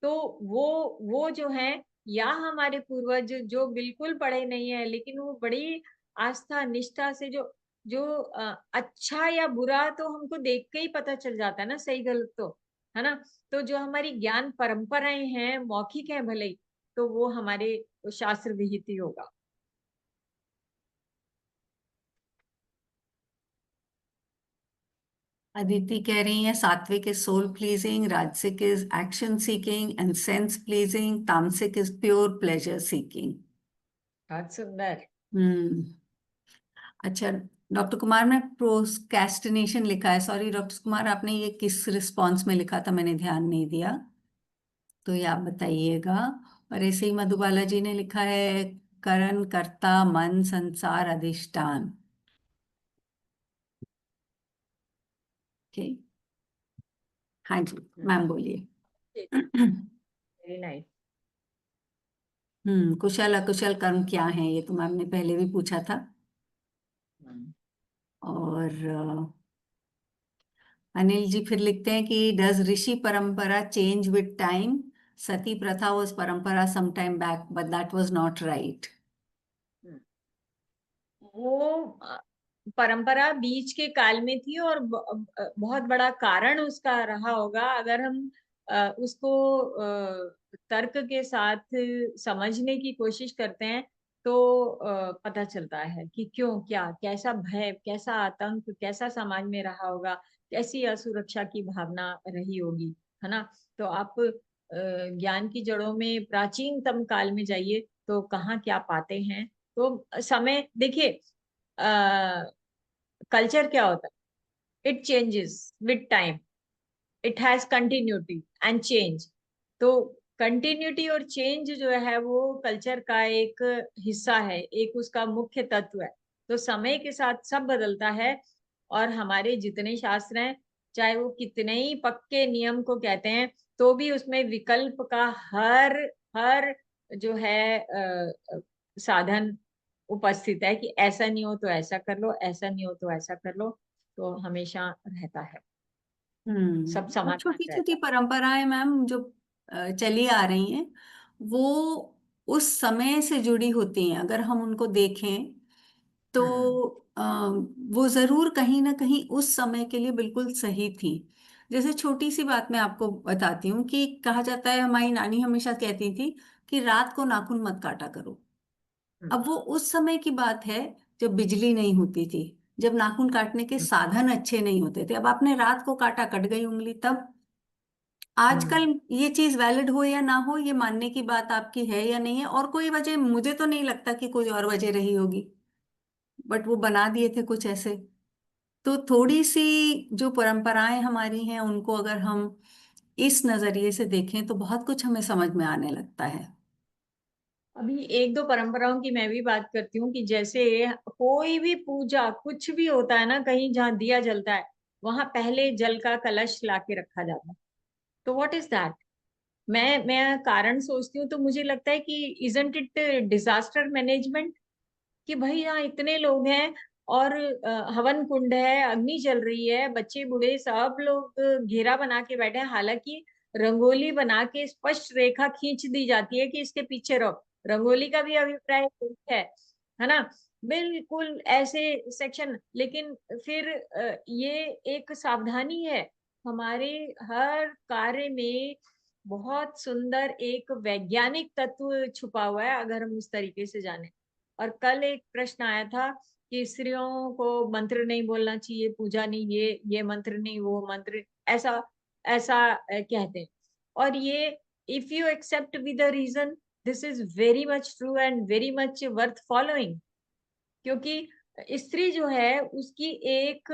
तो वो जो है, या हमारे पूर्वज जो बिल्कुल पढ़े नहीं है, लेकिन वो बड़ी आस्था निष्ठा से जो जो अच्छा या बुरा तो हमको देख के ही पता चल जाता है ना, सही गलत तो, है ना। तो जो हमारी ज्ञान परंपराएं हैं, मौखिक है भले ही, तो वो हमारे शास्त्र विहित ही होगा। अदिति कह रही है सात्विक इज सोल प्लीजिंग, राजसिक is action seeking and sense pleasing, तामसिक इज प्योर प्लेजर सीकिंग। बहुत सुंदर। हम्म। अच्छा, डॉक्टर कुमार ने प्रोक्रेस्टिनेशन लिखा है। सॉरी डॉक्टर कुमार, आपने ये किस रिस्पॉन्स में लिखा था? मैंने ध्यान नहीं दिया, तो ये आप बताइएगा। और ऐसे ही मधुबाला जी ने लिखा है करण कर्ता मन संसार अधिष्ठान। ओके। हाँ जी, मैम बोलिए। Very nice. कुशल अकुशल कर्म क्या है, ये तो मैम ने पहले भी पूछा था। और अनिल जी फिर लिखते हैं कि डज ऋषि परंपरा चेंज विद टाइम? सती प्रथा वाज परंपरा some time back but that was not right. वो परंपरा बीच के काल में थी, और बहुत बड़ा कारण उसका रहा होगा। अगर हम उसको तर्क के साथ समझने की कोशिश करते हैं, तो पता चलता है कि क्यों, क्या, कैसा भय, कैसा आतंक, कैसा समाज में रहा होगा, कैसी असुरक्षा की भावना रही होगी, है ना। तो आप ज्ञान की जड़ों में प्राचीनतम काल में जाइए, तो कहाँ क्या पाते हैं। तो समय देखिए, कल्चर क्या होता है, it changes with time, it has continuity and change. तो कंटिन्यूटी और चेंज जो है वो कल्चर का एक हिस्सा है, एक उसका मुख्य तत्व है। तो समय के साथ सब बदलता है, और हमारे जितने शास्त्र हैं, चाहे वो कितने ही पक्के नियम को कहते हैं, तो भी उसमें विकल्प का हर हर जो है साधन उपस्थित है, कि ऐसा नहीं हो तो ऐसा कर लो, ऐसा नहीं हो तो ऐसा कर लो। तो हमेशा रहता है, सब और समाधान छोटी रहता छोटी है। परंपराएं मैम जो चली आ रही हैं, वो उस समय से जुड़ी होती हैं। अगर हम उनको देखें तो हम्म वो जरूर कहीं ना कहीं उस समय के लिए बिल्कुल सही थी। जैसे छोटी सी बात मैं आपको बताती हूँ कि कहा जाता है, हमारी नानी हमेशा कहती थी कि रात को नाखून मत काटा करो। हम्म अब वो उस समय की बात है जब बिजली नहीं होती थी, जब नाखून काटने के हम्म साधन अच्छे नहीं होते थे। अब आपने रात को काटा, कट गई उंगली। तब हम्म आजकल ये चीज वैलिड हो या ना हो, ये मानने की बात आपकी है या नहीं है, और कोई वजह मुझे तो नहीं लगता कि कोई और वजह रही होगी, बट वो बना दिए थे कुछ ऐसे। तो थोड़ी सी जो परंपराएं हमारी हैं, उनको अगर हम इस नजरिए से देखें तो बहुत कुछ हमें समझ में आने लगता है। अभी एक दो परंपराओं की मैं भी बात करती हूँ, कि जैसे कोई भी पूजा कुछ भी होता है ना, कहीं जहाँ दिया जलता है, वहां पहले जल का कलश ला के रखा जाता है। तो व्हाट इज दैट? मैं कारण सोचती हूँ, तो मुझे लगता है कि इजंट इट डिजास्टर मैनेजमेंट, कि भाई यहाँ इतने लोग हैं, और हवन कुंड है, अग्नि जल रही है, बच्चे बूढ़े सब लोग घेरा बना के बैठे हैं। हालांकि रंगोली बना के स्पष्ट रेखा खींच दी जाती है कि इसके पीछे रहो। रंगोली का भी अभिप्राय है ना, बिल्कुल ऐसे सेक्शन। लेकिन फिर ये एक सावधानी है, हमारे हर कार्य में बहुत सुंदर एक वैज्ञानिक तत्व छुपा हुआ है, अगर हम उस तरीके से जाने। और कल एक प्रश्न आया था कि स्त्रियों को मंत्र नहीं बोलना चाहिए, पूजा नहीं, ये मंत्र नहीं, वो मंत्र, ऐसा ऐसा कहते हैं। और ये, if you accept with the reason, this is very much true and very much worth following. क्योंकि स्त्री जो है उसकी एक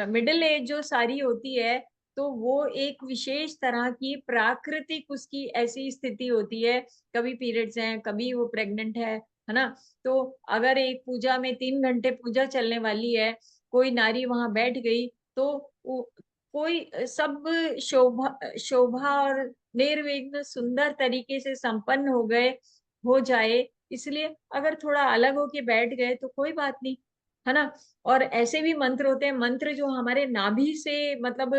मिडिल एज जो सारी होती है, तो वो एक विशेष तरह की प्राकृतिक उसकी ऐसी स्थिति होती है, कभी पीरियड्स हैं, कभी वो प्रेग्नेंट है ना। तो अगर एक पूजा में 3 घंटे पूजा चलने वाली है, कोई नारी वहां बैठ गई, तो कोई सब शोभा शोभा और निर्विघ्न सुंदर तरीके से संपन्न हो जाए। इसलिए अगर थोड़ा अलग होके बैठ गए तो कोई बात नहीं, है ना। और ऐसे भी मंत्र होते हैं, मंत्र जो हमारे नाभि से, मतलब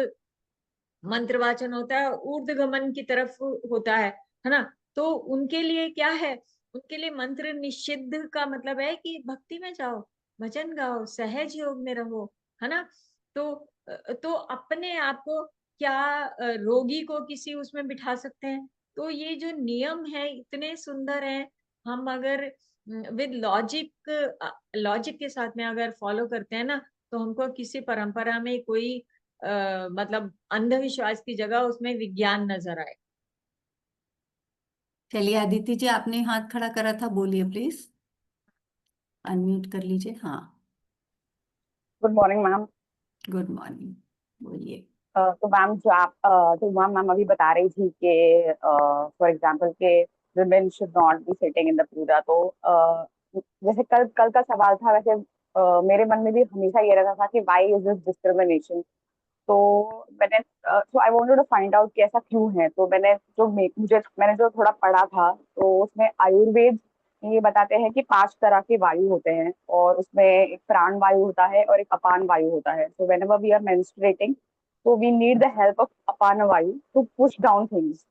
मंत्र वाचन होता है, ऊर्ध्वगमन की तरफ होता है ना। तो उनके लिए क्या है, उनके लिए मंत्र निषिद्ध का मतलब है कि भक्ति में जाओ, भजन गाओ, सहज योग में रहो, है ना। तो अपने आप को क्या, रोगी को किसी उसमें बिठा सकते हैं। तो ये जो नियम है इतने सुंदर हैं, हम अगर विद लॉजिक के साथ में अगर फॉलो करते हैं ना, तो हमको किसी परंपरा में कोई मतलब अंधविश्वास की जगह उसमें विज्ञान नजर आए। चलिए अदिति जी, आपने हाथ खड़ा करा था, बोलिए प्लीज, अनम्यूट कर लीजिए। हाँ, good morning ma'am. Good morning, बोलिए। तो मैम जो आप तो मैम अभी बता रही थी कि फॉर एग्जांपल के women should not be sitting in the पूजा। तो जैसे कल कल का सवाल था, वैसे मेरे मन में भी हमेशा ये रहता था कि why is this discrimination। तो मैंने so I wanted to find out कि ऐसा क्यों है। तो मैंने जो थोड़ा पढ़ा था, तो उसमें आयुर्वेद ये बताते हैं कि 5 तरह के वायु होते हैं, और उसमें एक प्राण वायु होता है और एक अपान वायु होता है। So whenever we are menstruating, तो we need the help of apan vayu to push down things.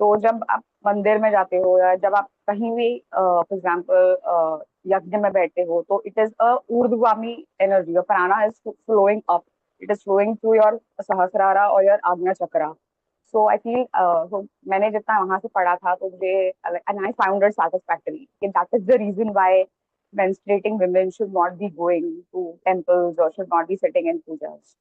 तो जब आप मंदिर में जाते हो या जब आप कहीं भी फॉर एग्जाम्पल यज्ञ में बैठते हो, तो इट इज अ ऊर्ध्वगामी energy, your prana is flowing up, it is flowing through your sahasrara or your आज्ञा चक्रा। So I feel so मैंने जितना वहां से पढ़ा था, तो मुझे and I found it satisfactory कि that is the reason why menstruating women should not be going to temples or should not be sitting in pujas।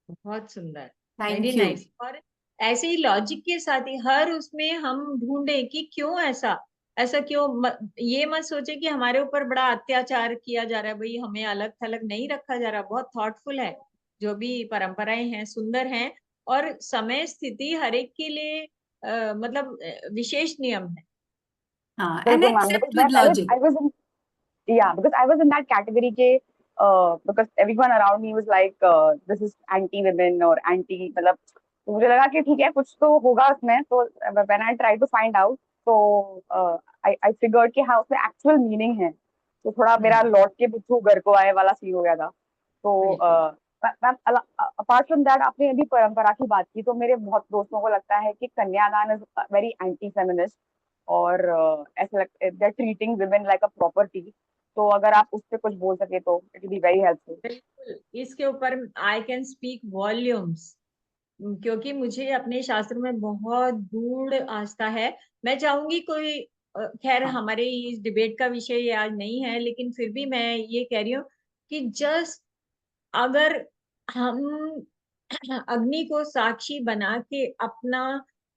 बहुत सुंदर, वेरी थैंक यू। नाइस। और ऐसे ही लॉजिक के साथ ही हर उसमें हम ढूंढे कि क्यों ऐसा, ऐसा क्यों। ये मत सोचे कि हमारे ऊपर बड़ा अत्याचार किया जा रहा है, भाई हमें अलग थलग नहीं रखा जा रहा, बहुत थॉटफुल है। जो भी परंपराएं हैं सुंदर हैं, और समय स्थिति हर एक के लिए मतलब विशेष नियम है। हाँ, एंड बिल्कुल मैम, एक्सेप्ट because मैं विद पहले logic. I was in, yeah, because I was in that category के because everyone around me was like this is anti women or anti, मतलब तो मुझे लगा कि ठीक है कुछ तो होगा उसमें। तो when I tried to find out, तो I figured कि हाँ उसमें एक्चुअल मीनिंग है। तो थोड़ा मेरा लौट के बिच्छू घर को आए वाला सीन हो गया था। तो बिल्कुल। अपार्ट फ्रॉम दैट, आपने अभी परंपरा की बात की, तो मेरे बहुत दोस्तों को लगता है कि कन्यादान इज वेरी एंटी फेमिनिस्ट, और ऐसा लगता है they are treating women like a property. तो अगर आप उस पर कुछ बोल सके तो it will be very helpful. बिल्कुल, इसके ऊपर आई कैन स्पीक वॉल्यूम्स, क्योंकि मुझे अपने शास्त्र में बहुत गूढ़ आस्था है। मैं चाहूंगी कोई खैर हाँ, हमारे इस डिबेट का विषय ये आज नहीं है, लेकिन फिर भी मैं ये कह रही हूँ कि जस्ट अगर हम अग्नि को साक्षी बना के अपना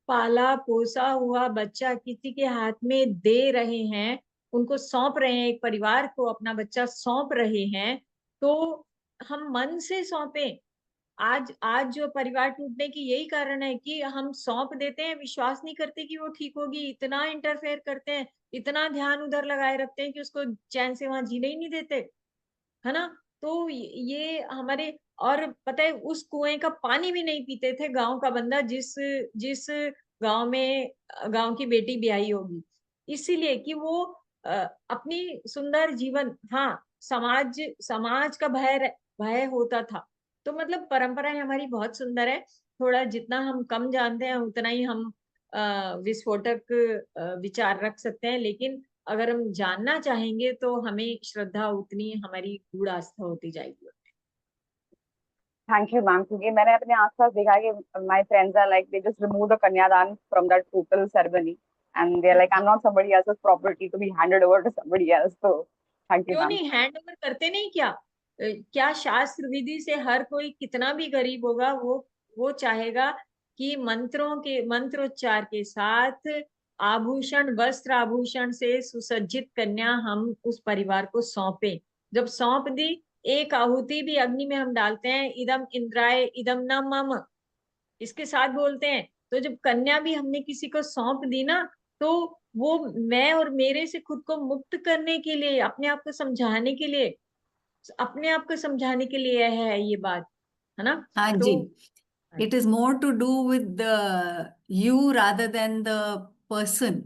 पाला पोसा हुआ बच्चा किसी के हाथ में दे रहे हैं, उनको सौंप रहे हैं, एक परिवार को अपना बच्चा सौंप रहे हैं, तो हम मन से सौंपें। आज आज जो परिवार टूटने की यही कारण है कि हम सौंप देते हैं, विश्वास नहीं करते कि वो ठीक होगी, इतना इंटरफेयर करते हैं, इतना ध्यान उधर लगाए रखते हैं कि उसको चैन से वहां जीने ही नहीं देते, है ना। तो ये हमारे, और पता है उस कुएं का पानी भी नहीं पीते थे गांव का बंदा, जिस जिस गांव में गांव की बेटी ब्याही होगी, इसीलिए कि वो अपनी सुंदर जीवन, हाँ समाज समाज का भय भय होता था। तो मतलब परंपराएं हमारी बहुत सुंदर है। थोड़ा जितना हम कम जानते हैं उतना ही हम विस्फोटक विचार रख सकते हैं, लेकिन अगर हम जानना चाहेंगे तो हमें श्रद्धा उतनी हमारी गूढ़ आस्था होती जाएगी। थैंक यू मैम, क्योंकि मैंने अपने आसपास देखा है कि my friends are like they just remove the kanyadaan from that total ceremony and they are like I am not somebody else's property to be handed over to somebody else. So thank you क्यों ma'am. नहीं hand over करते, नहीं क्या? क्या शास्त्र विधि से हर कोई कितना भी गरीब होगा वो चाहेगा कि मंत्रोच्चार के साथ आभूषण वस्त्र आभूषण से सुसज्जित कन्या हम उस परिवार को सौंपे। जब सौंप दी, एक आहुति भी अग्नि में हम डालते हैं, इदम इंद्राय इदम न मम, इसके साथ बोलते हैं। तो जब कन्या भी हमने किसी को सौंप दी ना, तो वो मैं और मेरे से खुद को मुक्त करने के लिए, अपने आप को समझाने के लिए, अपने आप को समझाने के लिए है ये बात, है ना? हाँ तो जी, it is more to do with you rather than the person,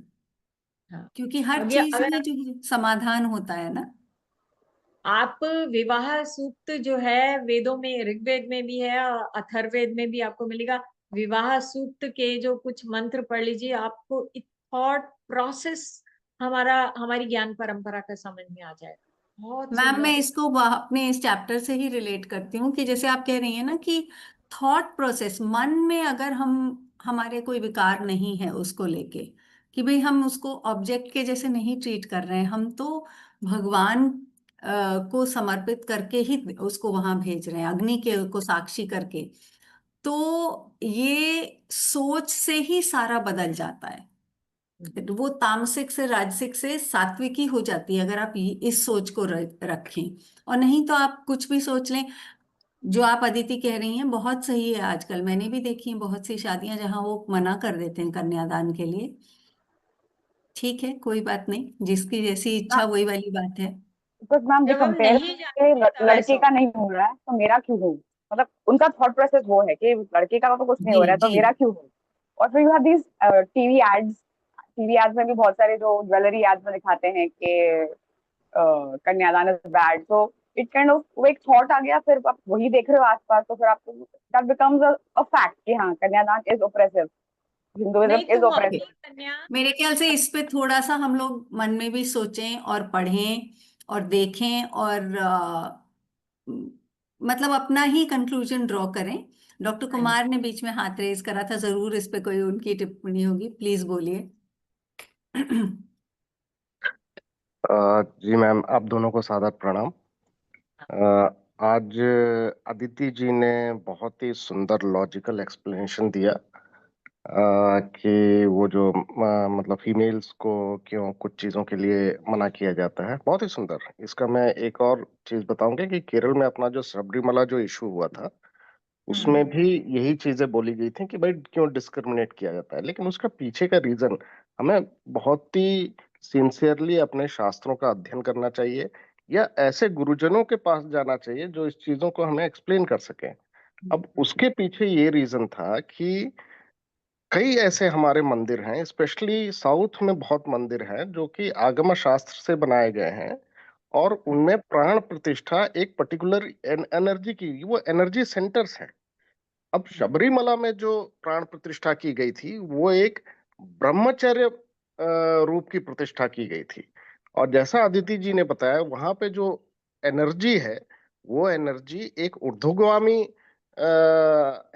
हाँ, क्योंकि हर अब ये चीज अगर में जो समाधान होता है ना। आप विवाह सूक्त जो है वेदों में, ऋग्वेद में भी है और अथर्ववेद में भी आपको मिलेगा, विवाह सूक्त के जो कुछ मंत्र पढ़ लीजिए, आपको थॉट प्रोसेस हमारी ज्ञान परंपरा का समझ में आ जाएगा। बहुत मैम मैं सुंदर। इसको अपने इस चैप्टर से ही रिलेट करती हूँ कि जैसे आप कह रही हैं ना कि थॉट प्रोसेस, मन में अगर हम, हमारे कोई विकार नहीं है उसको लेके, कि भाई हम उसको ऑब्जेक्ट के जैसे नहीं ट्रीट कर रहे हैं, हम तो भगवान को समर्पित करके ही उसको वहां भेज रहे हैं, अग्नि के को साक्षी करके, तो ये सोच से ही सारा बदल जाता है। वो तामसिक से राजसिक से सात्विकी हो जाती है अगर आप इस सोच को रखें। और नहीं तो आप कुछ भी सोच लें। जो आप अदिति कह रही हैं बहुत सही है, आजकल मैंने भी देखी हैं बहुत सी शादियां जहां वो मना कर देते हैं कन्यादान के लिए। ठीक है, कोई बात नहीं, जिसकी जैसी इच्छा वही वाली बात है। बिकॉज मैम ये जब हम कंपेयर नहीं जानते तब लड़के ऐसा का होता नहीं हो रहा है तो मेरा क्यों हो, मतलब उनका थॉट प्रोसेस वो है कि लड़के का तो कुछ नहीं जी हो रहा है तो जी। मेरा क्यों हो। और फिर you have these TV ads में भी बहुत सारे जो ज्वेलरी एड्स में दिखाते हैं कि कन्यादान is bad, so it kind of वो एक थॉट आ गया, फिर आप वही देख रहे हो आसपास तो फिर आपको दैट बिकम्स अ फैक्ट कि हाँ कन्यादान इज ऑपरेसिव, हिंदुइज्म नहीं, इज तुम ऑपरेसिव. अपनी कन्या मेरे ख्याल से इस पे थोड़ा सा हम लोग मन में भी सोचें और पढ़ें और देखें और मतलब अपना ही कंक्लूजन ड्रॉ करें। डॉक्टर हाँ जी। कुमार ने बीच में हाथ रेज करा था, जरूर इस पे कोई उनकी टिप्पणी होगी, प्लीज बोलिए। जी मैम, आप दोनों को सादर प्रणाम। आज अदिति जी ने बहुत ही सुंदर लॉजिकल एक्सप्लेनेशन दिया कि वो जो मतलब फीमेल्स को क्यों कुछ चीज़ों के लिए मना किया जाता है, बहुत ही सुंदर। इसका मैं एक और चीज़ बताऊंगा कि केरल में अपना जो सबरीमला जो इशू हुआ था उसमें हम्म। भी यही चीजें बोली गई थी कि भाई क्यों डिस्क्रिमिनेट किया जाता है, लेकिन उसका पीछे का रीजन हमें बहुत ही सिंसियरली अपने शास्त्रों का अध्ययन करना चाहिए या ऐसे गुरुजनों के पास जाना चाहिए जो इस चीजों को हमें एक्सप्लेन कर सकें। अब उसके पीछे ये रीजन था कि कई ऐसे हमारे मंदिर हैं, स्पेशली साउथ में बहुत मंदिर हैं जो कि आगम शास्त्र से बनाए गए हैं और उनमें प्राण प्रतिष्ठा एक पर्टिकुलर एनर्जी की, वो एनर्जी सेंटर्स हैं। अब शबरीमला में जो प्राण प्रतिष्ठा की गई थी वो एक ब्रह्मचर्य रूप की प्रतिष्ठा की गई थी। और जैसा अदिति जी ने बताया वहां पे जो एनर्जी है वो एनर्जी एक ऊर्ध्वगामी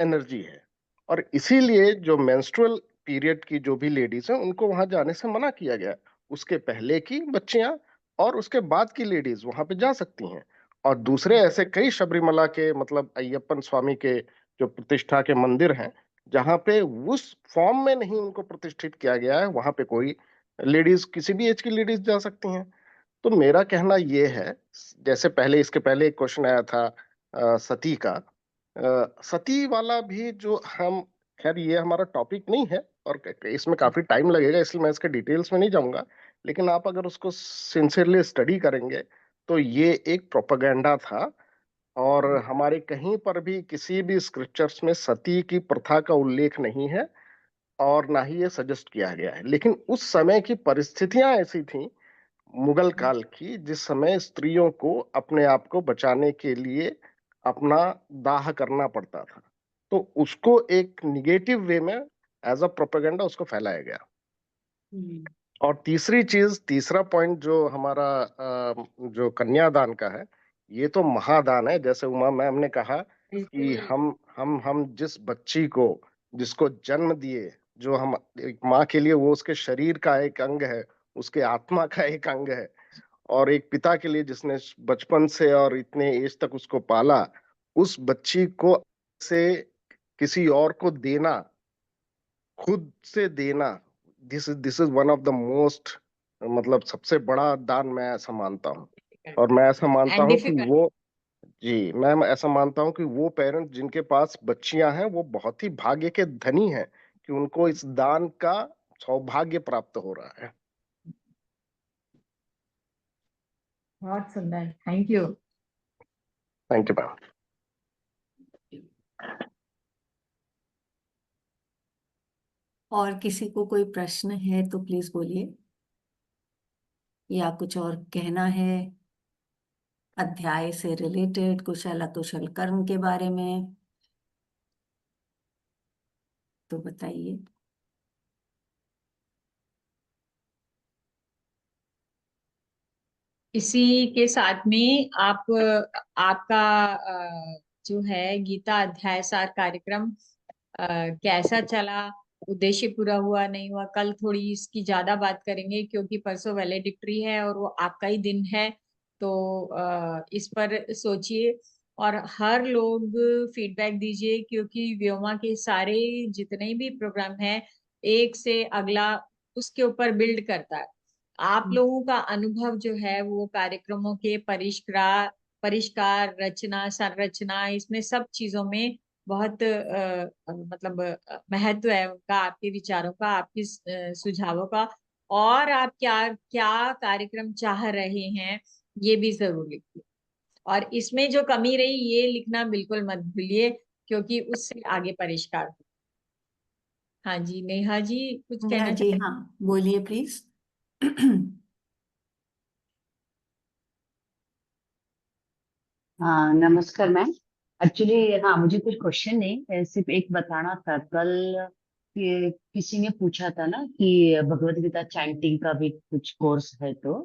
एनर्जी है। और इसीलिए जो मेंस्ट्रुअल पीरियड की जो भी लेडीज हैं उनको वहां जाने से मना किया गया। उसके पहले की बच्चियां और उसके बाद की लेडीज वहां पे जा सकती हैं। और दूसरे ऐसे कई शबरीमला के मतलब अय्यप्पन स्वामी के जो प्रतिष्ठा के मंदिर हैं जहां पे उस फॉर्म में नहीं उनको प्रतिष्ठित किया गया है, वहां पे कोई लेडीज, किसी भी एज की लेडीज जा सकती हैं। तो मेरा कहना ये है, जैसे पहले इसके पहले एक क्वेश्चन आया था सती का, सती वाला भी जो हम, खैर ये हमारा टॉपिक नहीं है और इसमें काफी टाइम लगेगा इसलिए मैं इसके डिटेल्स में नहीं जाऊंगा, लेकिन आप अगर उसको सिंसियरली स्टडी करेंगे तो ये एक प्रोपेगेंडा था। और हमारे कहीं पर भी किसी भी स्क्रिप्चर्स में सती की प्रथा का उल्लेख नहीं है और ना ही ये सजेस्ट किया गया है। लेकिन उस समय की परिस्थितियां ऐसी थी, मुगल काल की, जिस समय स्त्रियों को अपने आप को बचाने के लिए अपना दाह करना पड़ता था। तो उसको एक निगेटिव वे में एज अ प्रोपेगेंडा उसको फैलाया गया। और तीसरा पॉइंट जो हमारा जो कन्यादान का है, ये तो महादान है। जैसे उमा मैम ने कहा कि हम जिस बच्ची को, जिसको जन्म दिए, जो हम एक माँ के लिए वो उसके शरीर का एक अंग है, उसके आत्मा का एक अंग है, और एक पिता के लिए जिसने बचपन से और इतने एज तक उसको पाला, उस बच्ची को से किसी और को देना, खुद से देना, this is one of the most, मतलब सबसे बड़ा दान मैं ऐसा मानता हूँ। और मैं ऐसा मानता एंड हूँ कि डिफिकल्ट। वो, जी मैं ऐसा मानता हूँ कि वो पेरेंट्स जिनके पास बच्चियां हैं वो बहुत ही भाग्य के धनी हैं कि उनको इस दान का सौभाग्य प्राप्त हो रहा है। बहुत सुंदर, thank you. Thank you ma'am. और किसी को कोई प्रश्न है तो प्लीज बोलिए, या कुछ और कहना है अध्याय से रिलेटेड, कुशल अकुशल कर्म के बारे में, तो बताइए। इसी के साथ में आपका जो है गीता अध्याय सार कार्यक्रम कैसा चला, उद्देश्य पूरा हुआ नहीं हुआ, कल थोड़ी इसकी ज्यादा बात करेंगे क्योंकि परसों वैलेडिक्टरी है और वो आपका ही दिन है। तो इस पर सोचिए और हर लोग फीडबैक दीजिए, क्योंकि व्योमा के सारे जितने भी प्रोग्राम हैं एक से अगला उसके ऊपर बिल्ड करता है। आप लोगों का अनुभव जो है वो कार्यक्रमों के परिष्कार, रचना, संरचना, इसमें सब चीजों में बहुत मतलब महत्व है उनका, आपके विचारों का, आपके सुझावों का। और आप क्या क्या कार्यक्रम चाह रहे हैं ये भी जरूर लिखिए। और इसमें जो कमी रही ये लिखना बिल्कुल मत भूलिए, क्योंकि उससे आगे परिष्कार हो। हाँ जी, नेहा जी कुछ नेहा कहना जी, चाहते हाँ बोलिए प्लीज। हाँ नमस्कार मैम। एक्चुअली हाँ मुझे कुछ क्वेश्चन नहीं, सिर्फ एक बताना था। कल किसी ने पूछा था ना कि भगवत गीता चैंटिंग का भी कुछ कोर्स है, तो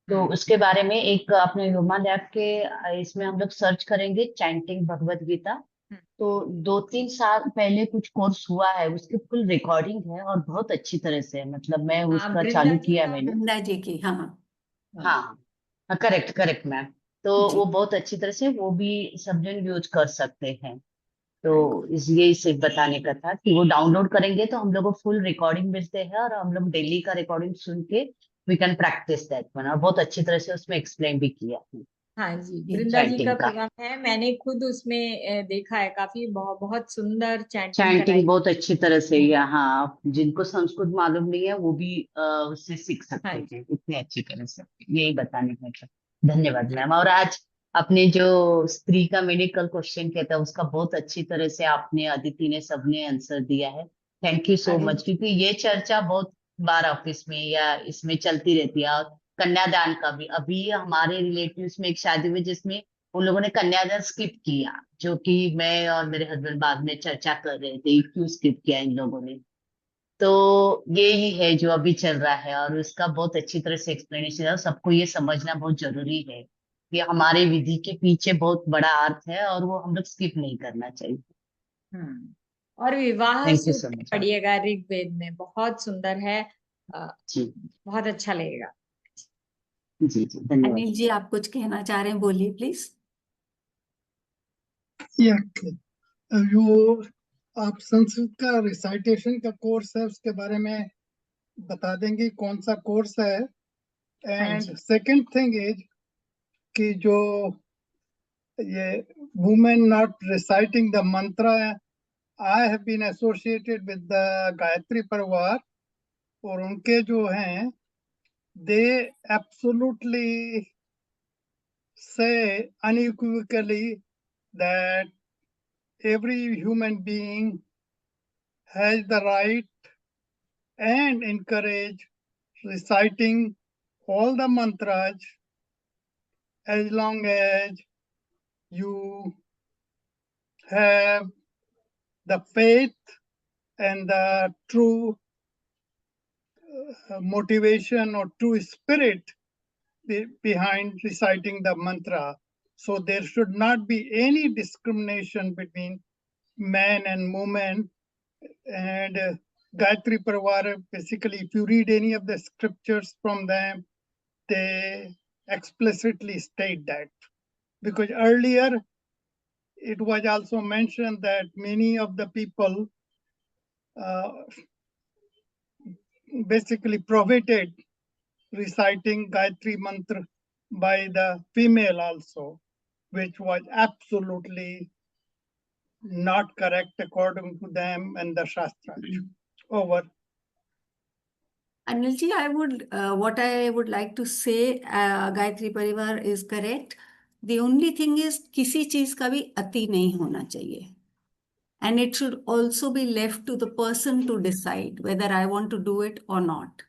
हैं? उसके बारे में एक अपने ह्यूमा लैब के इसमें हम लोग सर्च करेंगे चैंटिंग भगवत गीता। हम्म। तो 2-3 साल पहले कुछ कोर्स हुआ है, उसकी फुल रिकॉर्डिंग है और बहुत अच्छी तरह से, मतलब मैं हाँ, उसका वृंदा चालू जी किया का। मैंने। वृंदा जी की, हाँ हाँ हाँ हाँ, करेक्ट करेक्ट मैम। तो वो जी। बहुत अच्छी तरह से वो भी सब जन यूज कर सकते हैं। तो थैंक यही सिर्फ बताने का था कि वो डाउनलोड करेंगे तो हम लोग को फुल रिकॉर्डिंग मिलते हैं और हम लोग डेली का रिकॉर्डिंग सुन के we can practice that one. और बहुत अच्छी तरह से उसमें एक्सप्लेन भी किया हाँ जी, जी। वृंदा जी का चैंटिंग का। प्रोग्राम है, मैंने खुद उसमें देखा है, काफी बहुत सुंदर चैंटिंग चैंटिंग कराई। बहुत अच्छी तरह से, यहाँ जिनको संस्कृत मालूम नहीं है वो भी उससे सीख हाँ सकते जी। हैं इतनी अच्छी तरह से। यही बताने का था। धन्यवाद मैम। और आज अपने जो स्त्री का मेडिकल क्वेश्चन किया था उसका बहुत अच्छी तरह से आपने, अदिति ने, सबने आंसर दिया है। थैंक यू सो अरे मच, क्योंकि ये चर्चा बहुत बार ऑफिस में या इसमें चलती रहती है। और कन्यादान का भी अभी हमारे रिलेटिव्स में एक शादी हुई जिसमें उन लोगों ने कन्यादान स्किप किया, जो कि मैं और मेरे हस्बैंड बाद में चर्चा कर रहे थे क्यों स्किप किया इन लोगों ने। तो ये ही है जो अभी चल रहा है और उसका बहुत अच्छी तरह से एक्सप्लेनेशन है। और सबको ये समझना बहुत जरूरी है कि हमारे विधि के पीछे बहुत बड़ा अर्थ है और वो हम लोग स्किप नहीं करना चाहिए। और विवाह थैंक यू सो सूत्र मच। पढ़िएगा ऋग्वेद में, बहुत सुंदर है। अ, जी बहुत अच्छा लगेगा। जी जी धन्यवाद। अनिल जी, आप कुछ कहना चाह रहे हैं, बोलिए प्लीज। या जो आप संस्कृत का रिसाइटेशन का कोर्स है उसके बारे में बता देंगे कौन सा कोर्स है। हाँ एंड जी। सेकंड थिंग इज कि जो ये women not reciting the mantra, I have been associated with the Gayatri Parivar, और उनके जो हैं दे एब्सोल्युटली से unequivocally that every human being has the right and encourage reciting all the mantras as long as you have the faith and the true motivation or true spirit behind reciting the mantra. So there should not be any discrimination between man and woman. And Gayatri Parivar, basically, if you read any of the scriptures from them, they explicitly state that. Because earlier, it was also mentioned that many of the people basically prohibited reciting Gayatri Mantra by the female also, which was absolutely not correct according to them and the Shastra. Over. Anil ji, what I would like to say, Gayatri Parivar is correct. The only thing is किसी चीज का भी अति नहीं होना चाहिए. And it should also be left to the person to decide whether I want to do it or not.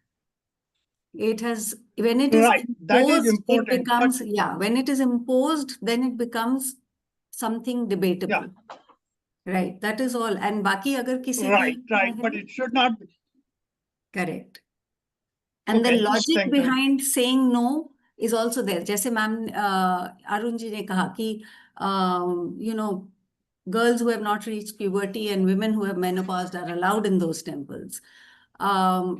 When it is Right, that is imposed, it important. becomes, when it is imposed, then it becomes something debatable. Right, that is all. And बाकी अगर किसी Right, की right, but it should not be. Correct. And the Okay, logic thank you. behind saying no is also there. जैसे ma'am Arun ji ने कहा कि girls who have not reached puberty and women who have menopaused are allowed in those temples,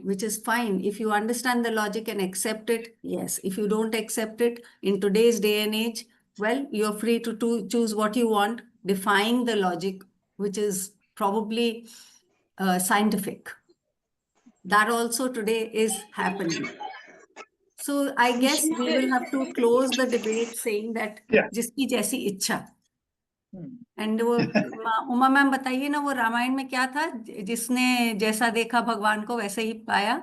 which is fine. If you understand the logic and accept it, yes. If you don't accept it, in today's day and age, well, you're free to choose what you want, defying the logic, which is probably scientific. That also today is happening. So I guess we will have to close the debate saying that Yeah. जिसकी जैसी इच्छा. And वो Uma ma'am बताइए ना, वो रामायण में क्या था, जिसने जैसा देखा भगवान को वैसे ही पाया,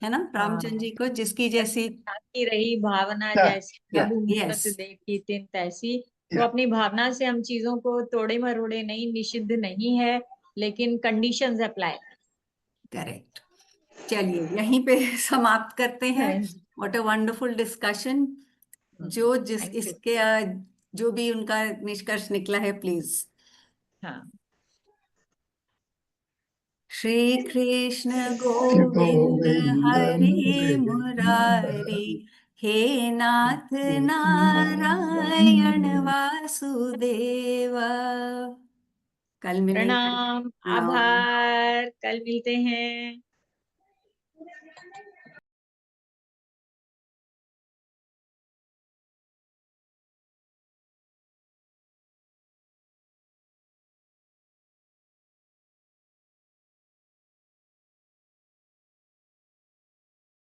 है ना, रामचंद्र जी को, जिसकी जैसी की रही भावना Yeah. जैसी, प्रभु मूरत yes. देखी तिन तैसी. तो Yeah. अपनी भावना से हम चीजों को तोड़े मरोड़े नहीं, निषिद्ध नहीं है, लेकिन कंडीशंस अप्लाई. करेक्ट. चलिए यहीं पे समाप्त करते हैं. What a wonderful discussion. इसके जो भी उनका निष्कर्ष निकला है, प्लीज. हाँ. श्री कृष्ण गोविंद हरे मुरारी, हे नाथ नारायण वासुदेव. कल मिलेंगे. प्रणाम, आभार. कल मिलते हैं.